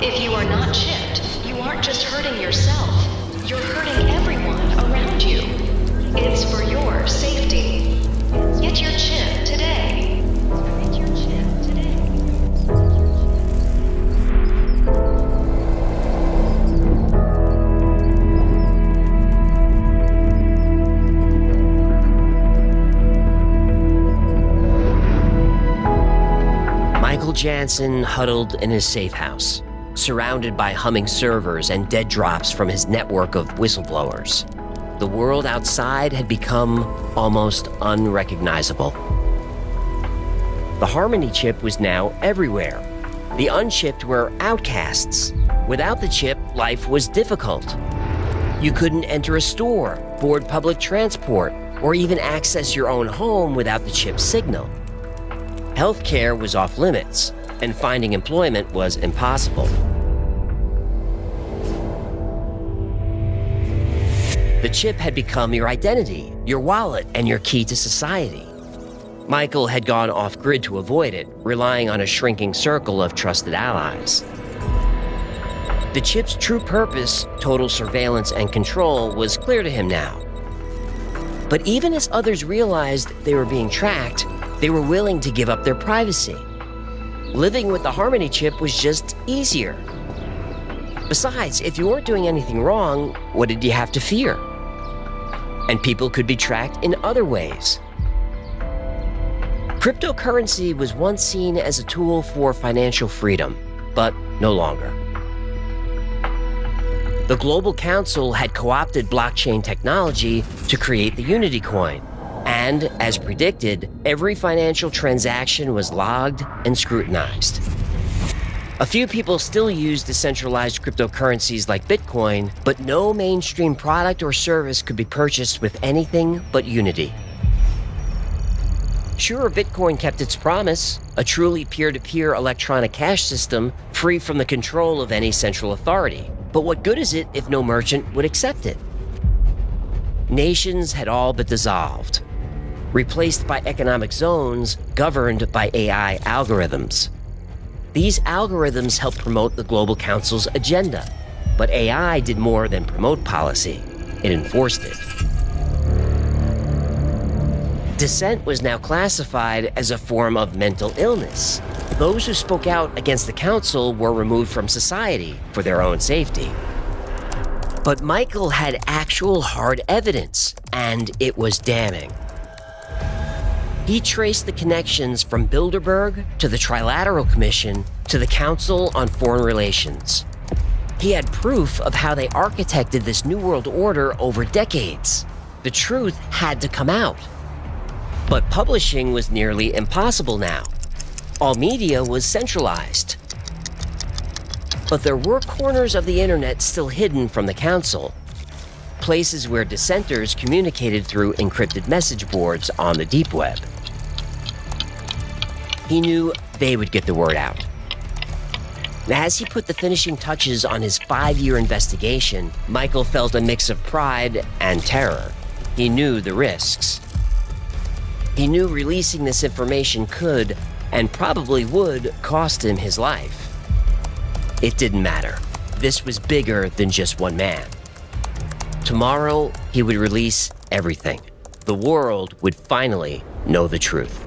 if you are not chipped, you aren't just hurting yourself, you're hurting everyone around you. It's for your safety. Get your chip today. Get your chip today. Michael Jansen huddled in his safe house, surrounded by humming servers and dead drops from his network of whistleblowers. The world outside had become almost unrecognizable. The Harmony chip was now everywhere. The unchipped were outcasts. Without the chip, life was difficult. You couldn't enter a store, board public transport, or even access your own home without the chip signal. Healthcare was off limits, and finding employment was impossible. The chip had become your identity, your wallet, and your key to society. Michael had gone off-grid to avoid it, relying on a shrinking circle of trusted allies. The chip's true purpose, total surveillance and control, was clear to him now. But even as others realized they were being tracked, they were willing to give up their privacy. Living with the Harmony chip was just easier. Besides, if you weren't doing anything wrong, what did you have to fear? And people could be tracked in other ways. Cryptocurrency was once seen as a tool for financial freedom, but no longer. The Global Council had co-opted blockchain technology to create the Unity coin. And, as predicted, every financial transaction was logged and scrutinized. A few people still use decentralized cryptocurrencies like Bitcoin, but no mainstream product or service could be purchased with anything but Unity. Sure, Bitcoin kept its promise, a truly peer-to-peer electronic cash system free from the control of any central authority. But what good is it if no merchant would accept it? Nations had all but dissolved, replaced by economic zones governed by AI algorithms. These algorithms helped promote the Global Council's agenda, but AI did more than promote policy. It enforced it. Dissent was now classified as a form of mental illness. Those who spoke out against the council were removed from society for their own safety. But Michael had actual hard evidence, and it was damning. He traced the connections from Bilderberg to the Trilateral Commission to the Council on Foreign Relations. He had proof of how they architected this New World Order over decades. The truth had to come out. But publishing was nearly impossible now. All media was centralized. But there were corners of the internet still hidden from the Council, places where dissenters communicated through encrypted message boards on the deep web. He knew they would get the word out. As he put the finishing touches on his 5-year investigation, Michael felt a mix of pride and terror. He knew the risks. He knew releasing this information could, and probably would, cost him his life. It didn't matter. This was bigger than just one man. Tomorrow, he would release everything. The world would finally know the truth.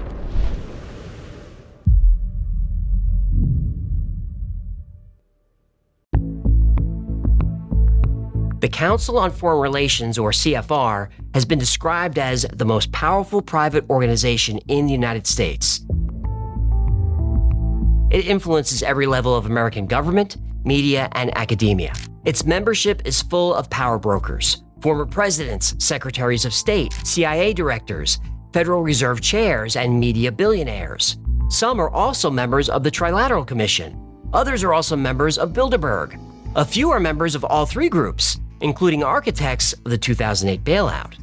The Council on Foreign Relations, or CFR, has been described as the most powerful private organization in the United States. It influences every level of American government, media, and academia. Its membership is full of power brokers, former presidents, secretaries of state, CIA directors, Federal Reserve chairs, and media billionaires. Some are also members of the Trilateral Commission. Others are also members of Bilderberg. A few are members of all three groups, including architects of the 2008 bailout.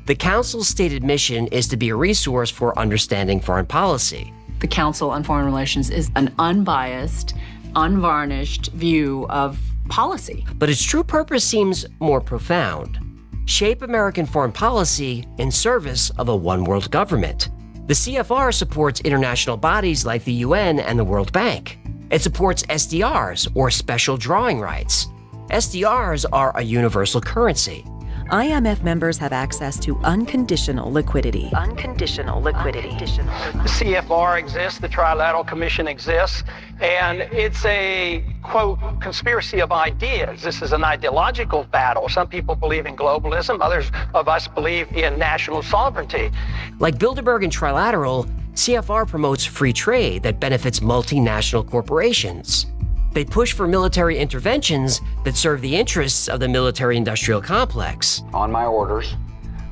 The Council's stated mission is to be a resource for understanding foreign policy. The Council on Foreign Relations is an unbiased, unvarnished view of policy. But its true purpose seems more profound. Shape American foreign policy in service of a one-world government. The CFR supports international bodies like the UN and the World Bank. It supports SDRs, or special drawing rights. SDRs are a universal currency. IMF members have access to unconditional liquidity. Unconditional liquidity. The CFR exists, the Trilateral Commission exists, and it's a, quote, conspiracy of ideas. This is an ideological battle. Some people believe in globalism, others of us believe in national sovereignty. Like Bilderberg and Trilateral, CFR promotes free trade that benefits multinational corporations. They push for military interventions that serve the interests of the military-industrial complex. On my orders,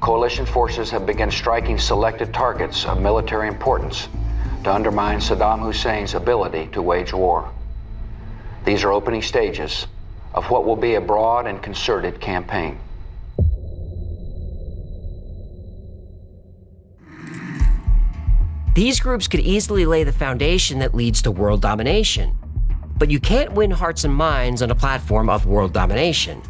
coalition forces have begun striking selected targets of military importance to undermine Saddam Hussein's ability to wage war. These are opening stages of what will be a broad and concerted campaign. These groups could easily lay the foundation that leads to world domination. But you can't win hearts and minds on a platform of world domination.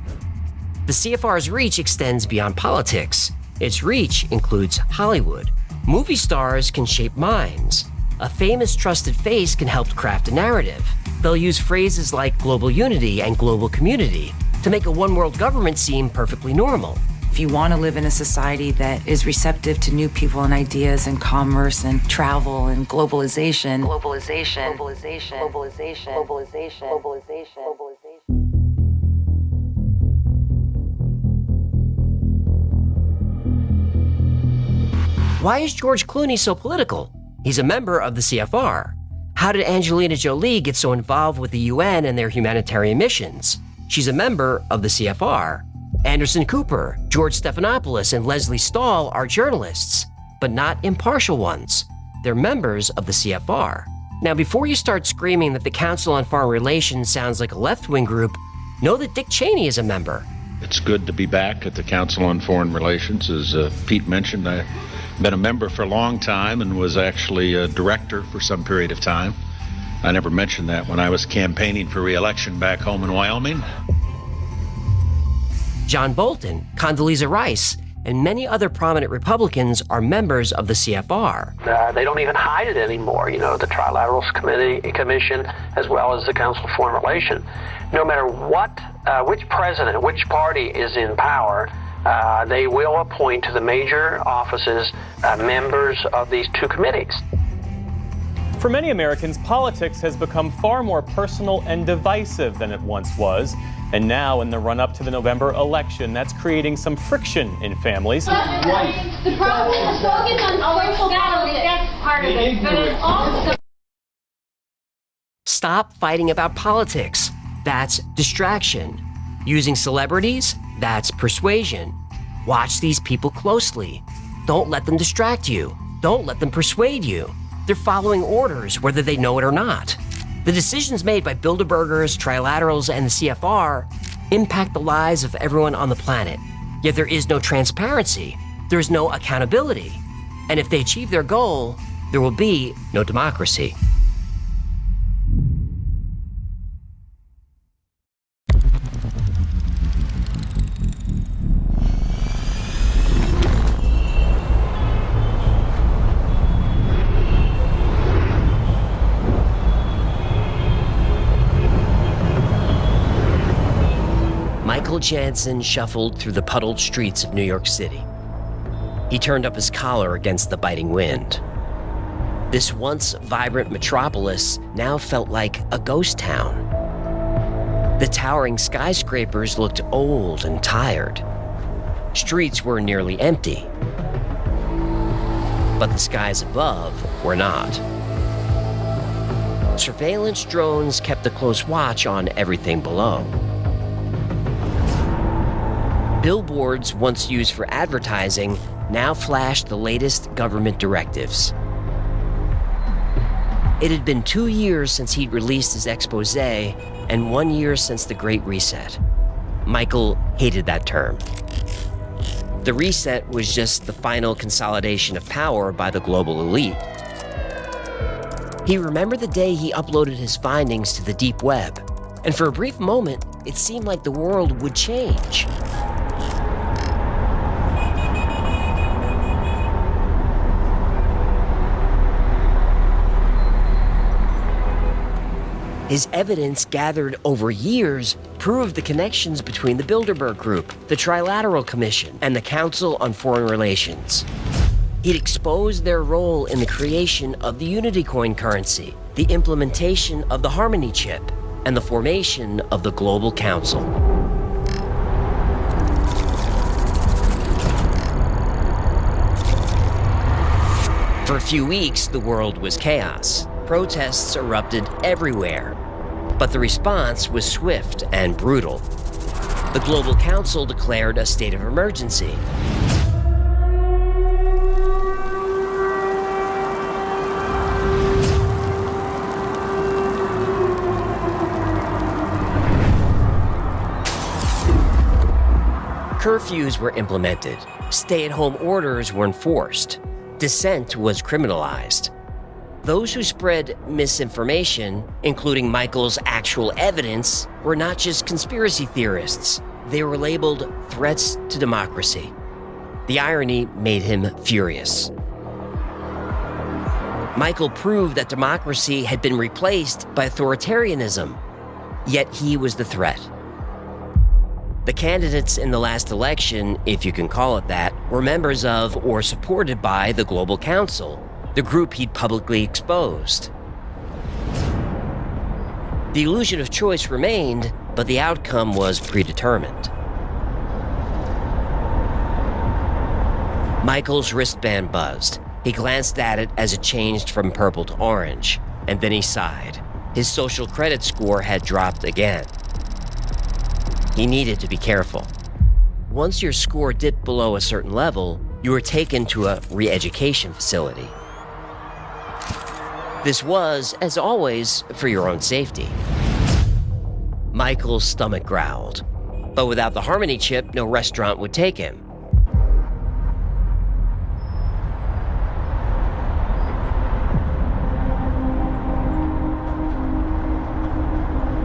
The CFR's reach extends beyond politics. Its reach includes Hollywood. Movie stars can shape minds. A famous trusted face can help craft a narrative. They'll use phrases like global unity and global community to make a one-world government seem perfectly normal. If you want to live in a society that is receptive to new people and ideas and commerce and travel and globalization. Why is George Clooney so political? He's a member of the CFR. How did Angelina Jolie get so involved with the UN and their humanitarian missions? She's a member of the CFR. Anderson Cooper, George Stephanopoulos, and Leslie Stahl are journalists, but not impartial ones. They're members of the CFR. Now, before you start screaming that the Council on Foreign Relations sounds like a left-wing group, know that Dick Cheney is a member. It's good to be back at the Council on Foreign Relations. As Pete mentioned, I've been a member for a long time and was actually a director for some period of time. I never mentioned that when I was campaigning for re-election back home in Wyoming. John Bolton, Condoleezza Rice, and many other prominent Republicans are members of the CFR. They don't even hide it anymore. You know, the Trilateral Commission, as well as the Council of Foreign Relations. No matter what, which president, which party is in power, they will appoint to the major offices members of these two committees. For many Americans, politics has become far more personal and divisive than it once was. And now, in the run-up to the November election, that's creating some friction in families. The problem is focus on social politics. That's part of it. But it's also... Stop fighting about politics. That's distraction. Using celebrities, that's persuasion. Watch these people closely. Don't let them distract you. Don't let them persuade you. They're following orders, whether they know it or not. The decisions made by Bilderbergers, Trilaterals, and the CFR impact the lives of everyone on the planet. Yet there is no transparency. There is no accountability. And if they achieve their goal, there will be no democracy. Michael Jansen shuffled through the puddled streets of New York City. He turned up his collar against the biting wind. This once vibrant metropolis now felt like a ghost town. The towering skyscrapers looked old and tired. Streets were nearly empty. But the skies above were not. Surveillance drones kept a close watch on everything below. Billboards, once used for advertising, now flashed the latest government directives. It had been 2 years since he'd released his expose, and 1 year since the Great Reset. Michael hated that term. The reset was just the final consolidation of power by the global elite. He remembered the day he uploaded his findings to the deep web, and for a brief moment, it seemed like the world would change. His evidence gathered over years proved the connections between the Bilderberg Group, the Trilateral Commission, and the Council on Foreign Relations. He'd exposed their role in the creation of the Unity coin currency, the implementation of the Harmony chip, and the formation of the Global Council. For a few weeks, the world was chaos. Protests erupted everywhere, but the response was swift and brutal. The Global Council declared a state of emergency. Curfews were implemented. Stay-at-home orders were enforced. Dissent was criminalized. Those who spread misinformation, including Michael's actual evidence, were not just conspiracy theorists. They were labeled threats to democracy. The irony made him furious. Michael proved that democracy had been replaced by authoritarianism, yet he was the threat. The candidates in the last election, if you can call it that, were members of or supported by the Global Council, the group he'd publicly exposed. The illusion of choice remained, but the outcome was predetermined. Michael's wristband buzzed. He glanced at it as it changed from purple to orange, and then he sighed. His social credit score had dropped again. He needed to be careful. Once your score dipped below a certain level, you were taken to a re-education facility. This was, as always, for your own safety. Michael's stomach growled. But without the Harmony chip, no restaurant would take him.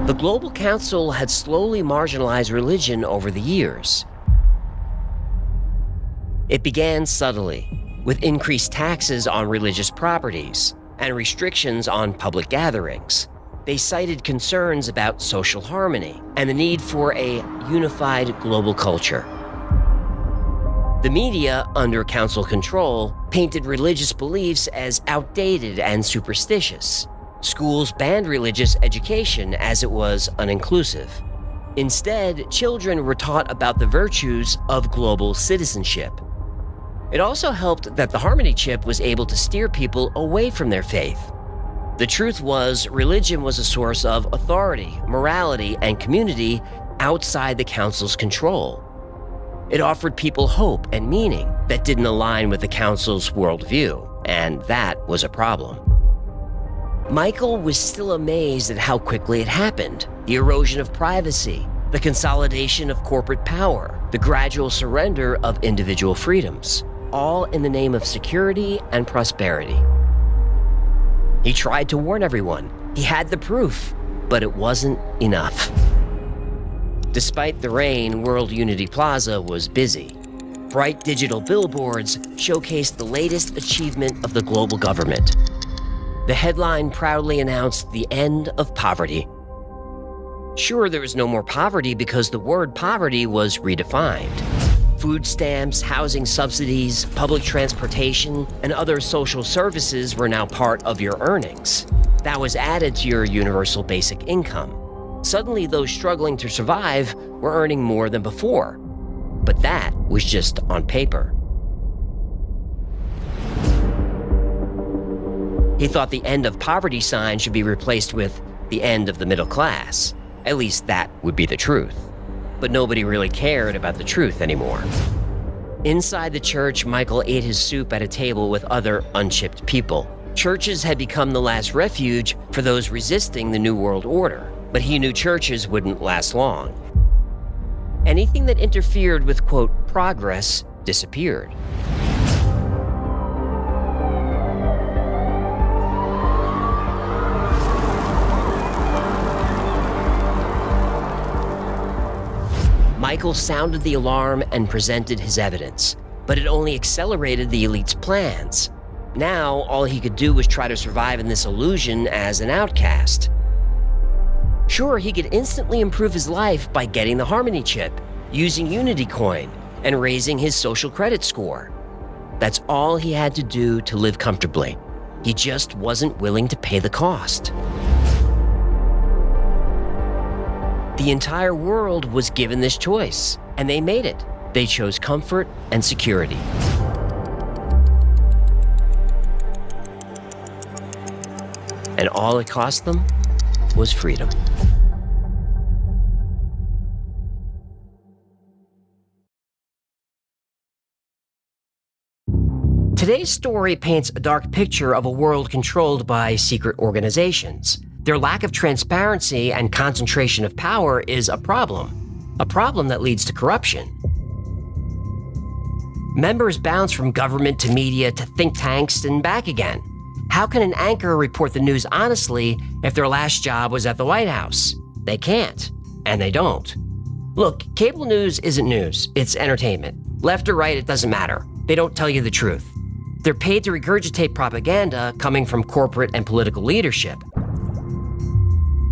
The Global Council had slowly marginalized religion over the years. It began subtly, with increased taxes on religious properties and restrictions on public gatherings. They cited concerns about social harmony and the need for a unified global culture. The media, under council control, painted religious beliefs as outdated and superstitious. Schools banned religious education as it was uninclusive. Instead, children were taught about the virtues of global citizenship. It also helped that the Harmony chip was able to steer people away from their faith. The truth was, religion was a source of authority, morality, and community outside the council's control. It offered people hope and meaning that didn't align with the council's worldview, and that was a problem. Michael was still amazed at how quickly it happened. The erosion of privacy, the consolidation of corporate power, the gradual surrender of individual freedoms, all in the name of security and prosperity. He tried to warn everyone. He had the proof, but it wasn't enough. Despite the rain, World Unity Plaza was busy. Bright digital billboards showcased the latest achievement of the global government. The headline proudly announced the end of poverty. Sure, there was no more poverty because the word poverty was redefined. Food stamps, housing subsidies, public transportation, and other social services were now part of your earnings. That was added to your universal basic income. Suddenly, those struggling to survive were earning more than before. But that was just on paper. He thought the end of poverty sign should be replaced with the end of the middle class. At least that would be the truth. But nobody really cared about the truth anymore. Inside the church, Michael ate his soup at a table with other unchipped people. Churches had become the last refuge for those resisting the New World Order, but he knew churches wouldn't last long. Anything that interfered with, quote, progress disappeared. Michael sounded the alarm and presented his evidence, but it only accelerated the elite's plans. Now, all he could do was try to survive in this illusion as an outcast. Sure, he could instantly improve his life by getting the Harmony chip, using Unity Coin, and raising his social credit score. That's all he had to do to live comfortably. He just wasn't willing to pay the cost. The entire world was given this choice, and they made it. They chose comfort and security. And all it cost them was freedom. Today's story paints a dark picture of a world controlled by secret organizations. Their lack of transparency and concentration of power is a problem that leads to corruption. Members bounce from government to media to think tanks and back again. How can an anchor report the news honestly if their last job was at the White House? They can't, and they don't. Look, cable news isn't news, it's entertainment. Left or right, it doesn't matter. They don't tell you the truth. They're paid to regurgitate propaganda coming from corporate and political leadership.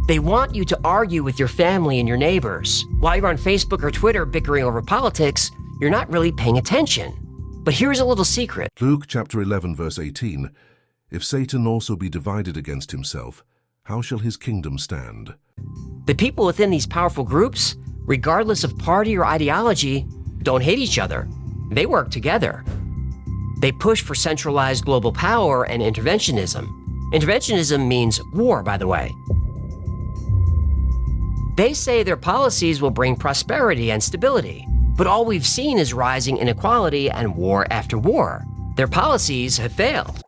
They want you to argue with your family and your neighbors. While you're on Facebook or Twitter bickering over politics, you're not really paying attention. But here's a little secret. Luke chapter 11, verse 18. If Satan also be divided against himself, how shall his kingdom stand? The people within these powerful groups, regardless of party or ideology, don't hate each other. They work together. They push for centralized global power and interventionism. Interventionism means war, by the way. They say their policies will bring prosperity and stability, but all we've seen is rising inequality and war after war. Their policies have failed.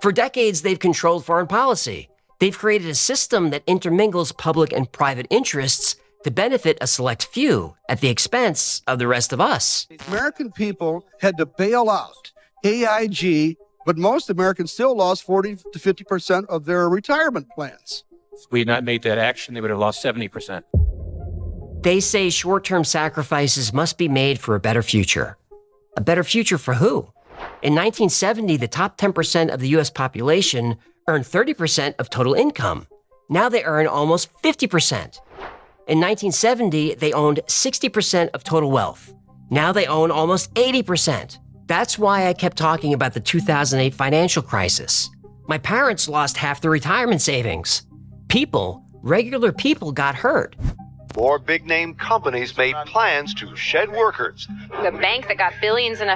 For decades, they've controlled foreign policy. They've created a system that intermingles public and private interests to benefit a select few at the expense of the rest of us. American people had to bail out AIG, but most Americans still lost 40 to 50% of their retirement plans. If we had not made that action, they would have lost 70%. They say short-term sacrifices must be made for a better future. A better future for who? In 1970, the top 10% of the U.S. population earned 30% of total income. Now they earn almost 50%. In 1970, they owned 60% of total wealth. Now they own almost 80%. That's why I kept talking about the 2008 financial crisis. My parents lost half their retirement savings. Regular people got hurt. More big-name companies made plans to shed workers. The bank that got billions in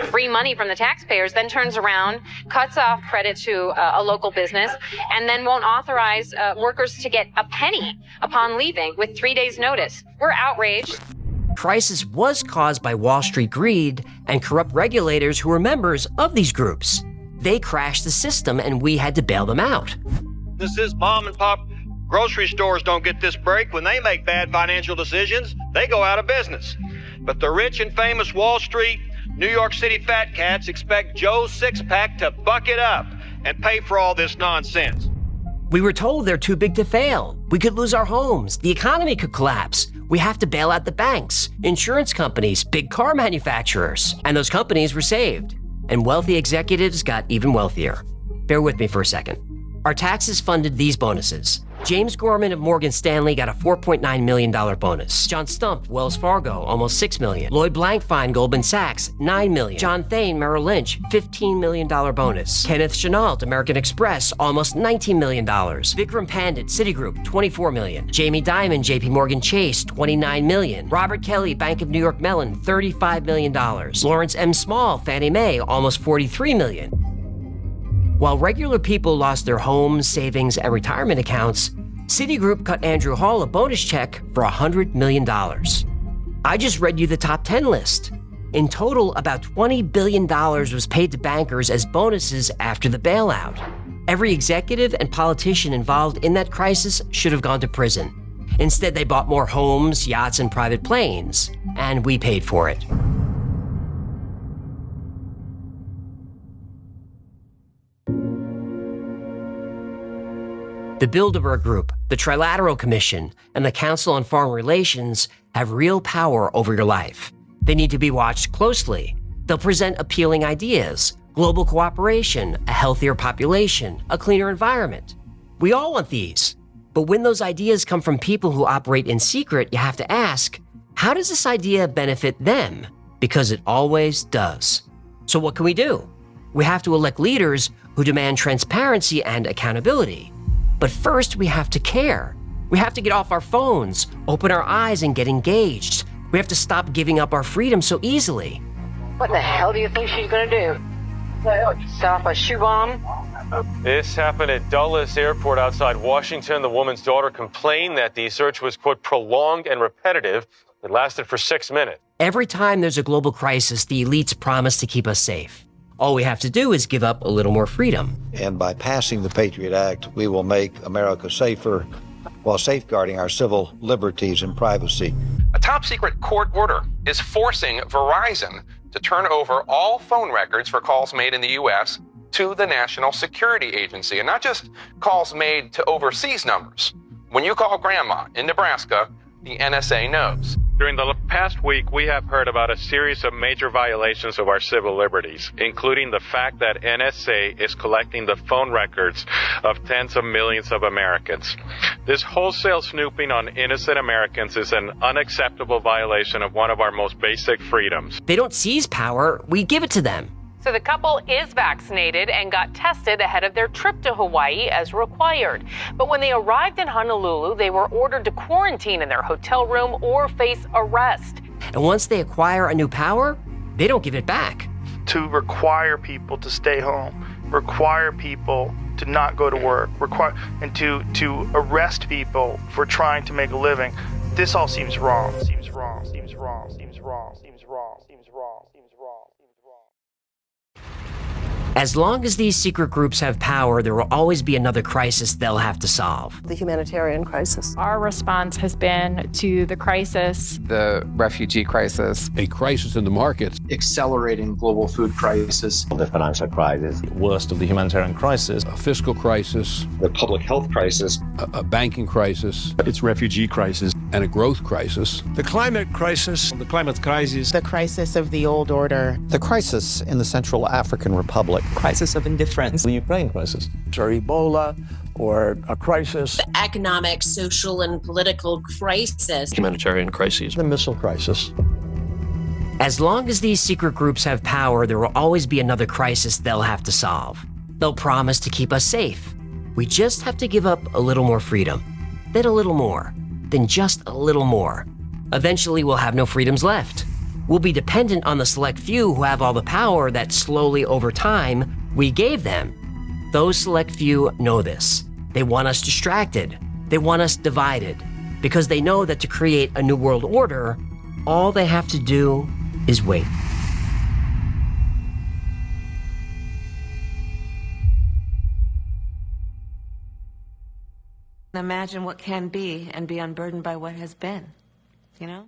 free money from the taxpayers then turns around, cuts off credit to a local business, and then won't authorize workers to get a penny upon leaving with 3 days' notice. We're outraged. Crisis was caused by Wall Street greed and corrupt regulators who were members of these groups. They crashed the system and we had to bail them out. This is mom and pop. Grocery stores don't get this break. When they make bad financial decisions, they go out of business. But the rich and famous Wall Street, New York City fat cats expect Joe's six-pack to buck it up and pay for all this nonsense. We were told they're too big to fail. We could lose our homes. The economy could collapse. We have to bail out the banks, insurance companies, big car manufacturers. And those companies were saved. And wealthy executives got even wealthier. Bear with me for a second. Our taxes funded these bonuses. James Gorman of Morgan Stanley got a $4.9 million bonus. John Stump, Wells Fargo, almost $6 million. Lloyd Blankfein, Goldman Sachs, $9 million. John Thain, Merrill Lynch, $15 million bonus. Kenneth Chenault, American Express, almost $19 million. Vikram Pandit, Citigroup, $24 million. Jamie Dimon, JP Morgan Chase, $29 million. Robert Kelly, Bank of New York Mellon, $35 million. Lawrence M. Small, Fannie Mae, almost $43 million. While regular people lost their homes, savings, and retirement accounts, Citigroup cut Andrew Hall a bonus check for $100 million. I just read you the top 10 list. In total, about $20 billion was paid to bankers as bonuses after the bailout. Every executive and politician involved in that crisis should have gone to prison. Instead, they bought more homes, yachts, and private planes, and we paid for it. The Bilderberg Group, the Trilateral Commission, and the Council on Foreign Relations have real power over your life. They need to be watched closely. They'll present appealing ideas, global cooperation, a healthier population, a cleaner environment. We all want these. But when those ideas come from people who operate in secret, you have to ask, how does this idea benefit them? Because it always does. So what can we do? We have to elect leaders who demand transparency and accountability. But first, we have to care. We have to get off our phones, open our eyes, and get engaged. We have to stop giving up our freedom so easily. What the hell do you think she's gonna do? Set off a shoe bomb? This happened at Dulles Airport outside Washington. The woman's daughter complained that the search was, quote, prolonged and repetitive. It lasted for 6 minutes. Every time there's a global crisis, the elites promise to keep us safe. All we have to do is give up a little more freedom. And by passing the Patriot Act, we will make America safer while safeguarding our civil liberties and privacy. A top-secret court order is forcing Verizon to turn over all phone records for calls made in the U.S. to the National Security Agency, and not just calls made to overseas numbers. When you call grandma in Nebraska, the NSA knows. During the past week, we have heard about a series of major violations of our civil liberties, including the fact that NSA is collecting the phone records of tens of millions of Americans. This wholesale snooping on innocent Americans is an unacceptable violation of one of our most basic freedoms. They don't seize power, we give it to them. So the couple is vaccinated and got tested ahead of their trip to Hawaii as required. But when they arrived in Honolulu, they were ordered to quarantine in their hotel room or face arrest. And once they acquire a new power, they don't give it back. To require people to stay home, require people to not go to work, and to arrest people for trying to make a living, this all seems wrong. Seems wrong. Seems wrong. Seems wrong. Seems wrong. Seems wrong. Seems wrong. As long as these secret groups have power, there will always be another crisis they'll have to solve. The humanitarian crisis. Our response has been to the crisis. The refugee crisis. A crisis in the markets. Accelerating global food crisis. The financial crisis. Worst of the humanitarian crisis. A fiscal crisis. The public health crisis. A banking crisis. Its refugee crisis. And a growth crisis. The climate crisis. The climate crisis. The crisis of the old order. The crisis in the Central African Republic. Crisis of indifference. The Ukraine crisis. Or Ebola, or a crisis. The economic, social, and political crisis. Humanitarian crises. The missile crisis. As long as these secret groups have power, there will always be another crisis they'll have to solve. They'll promise to keep us safe. We just have to give up a little more freedom. Then a little more. Then just a little more. Eventually, we'll have no freedoms left. We'll be dependent on the select few who have all the power that slowly over time we gave them. Those select few know this. They want us distracted. They want us divided. Because they know that to create a new world order, all they have to do is wait. Imagine what can be and be unburdened by what has been, you know?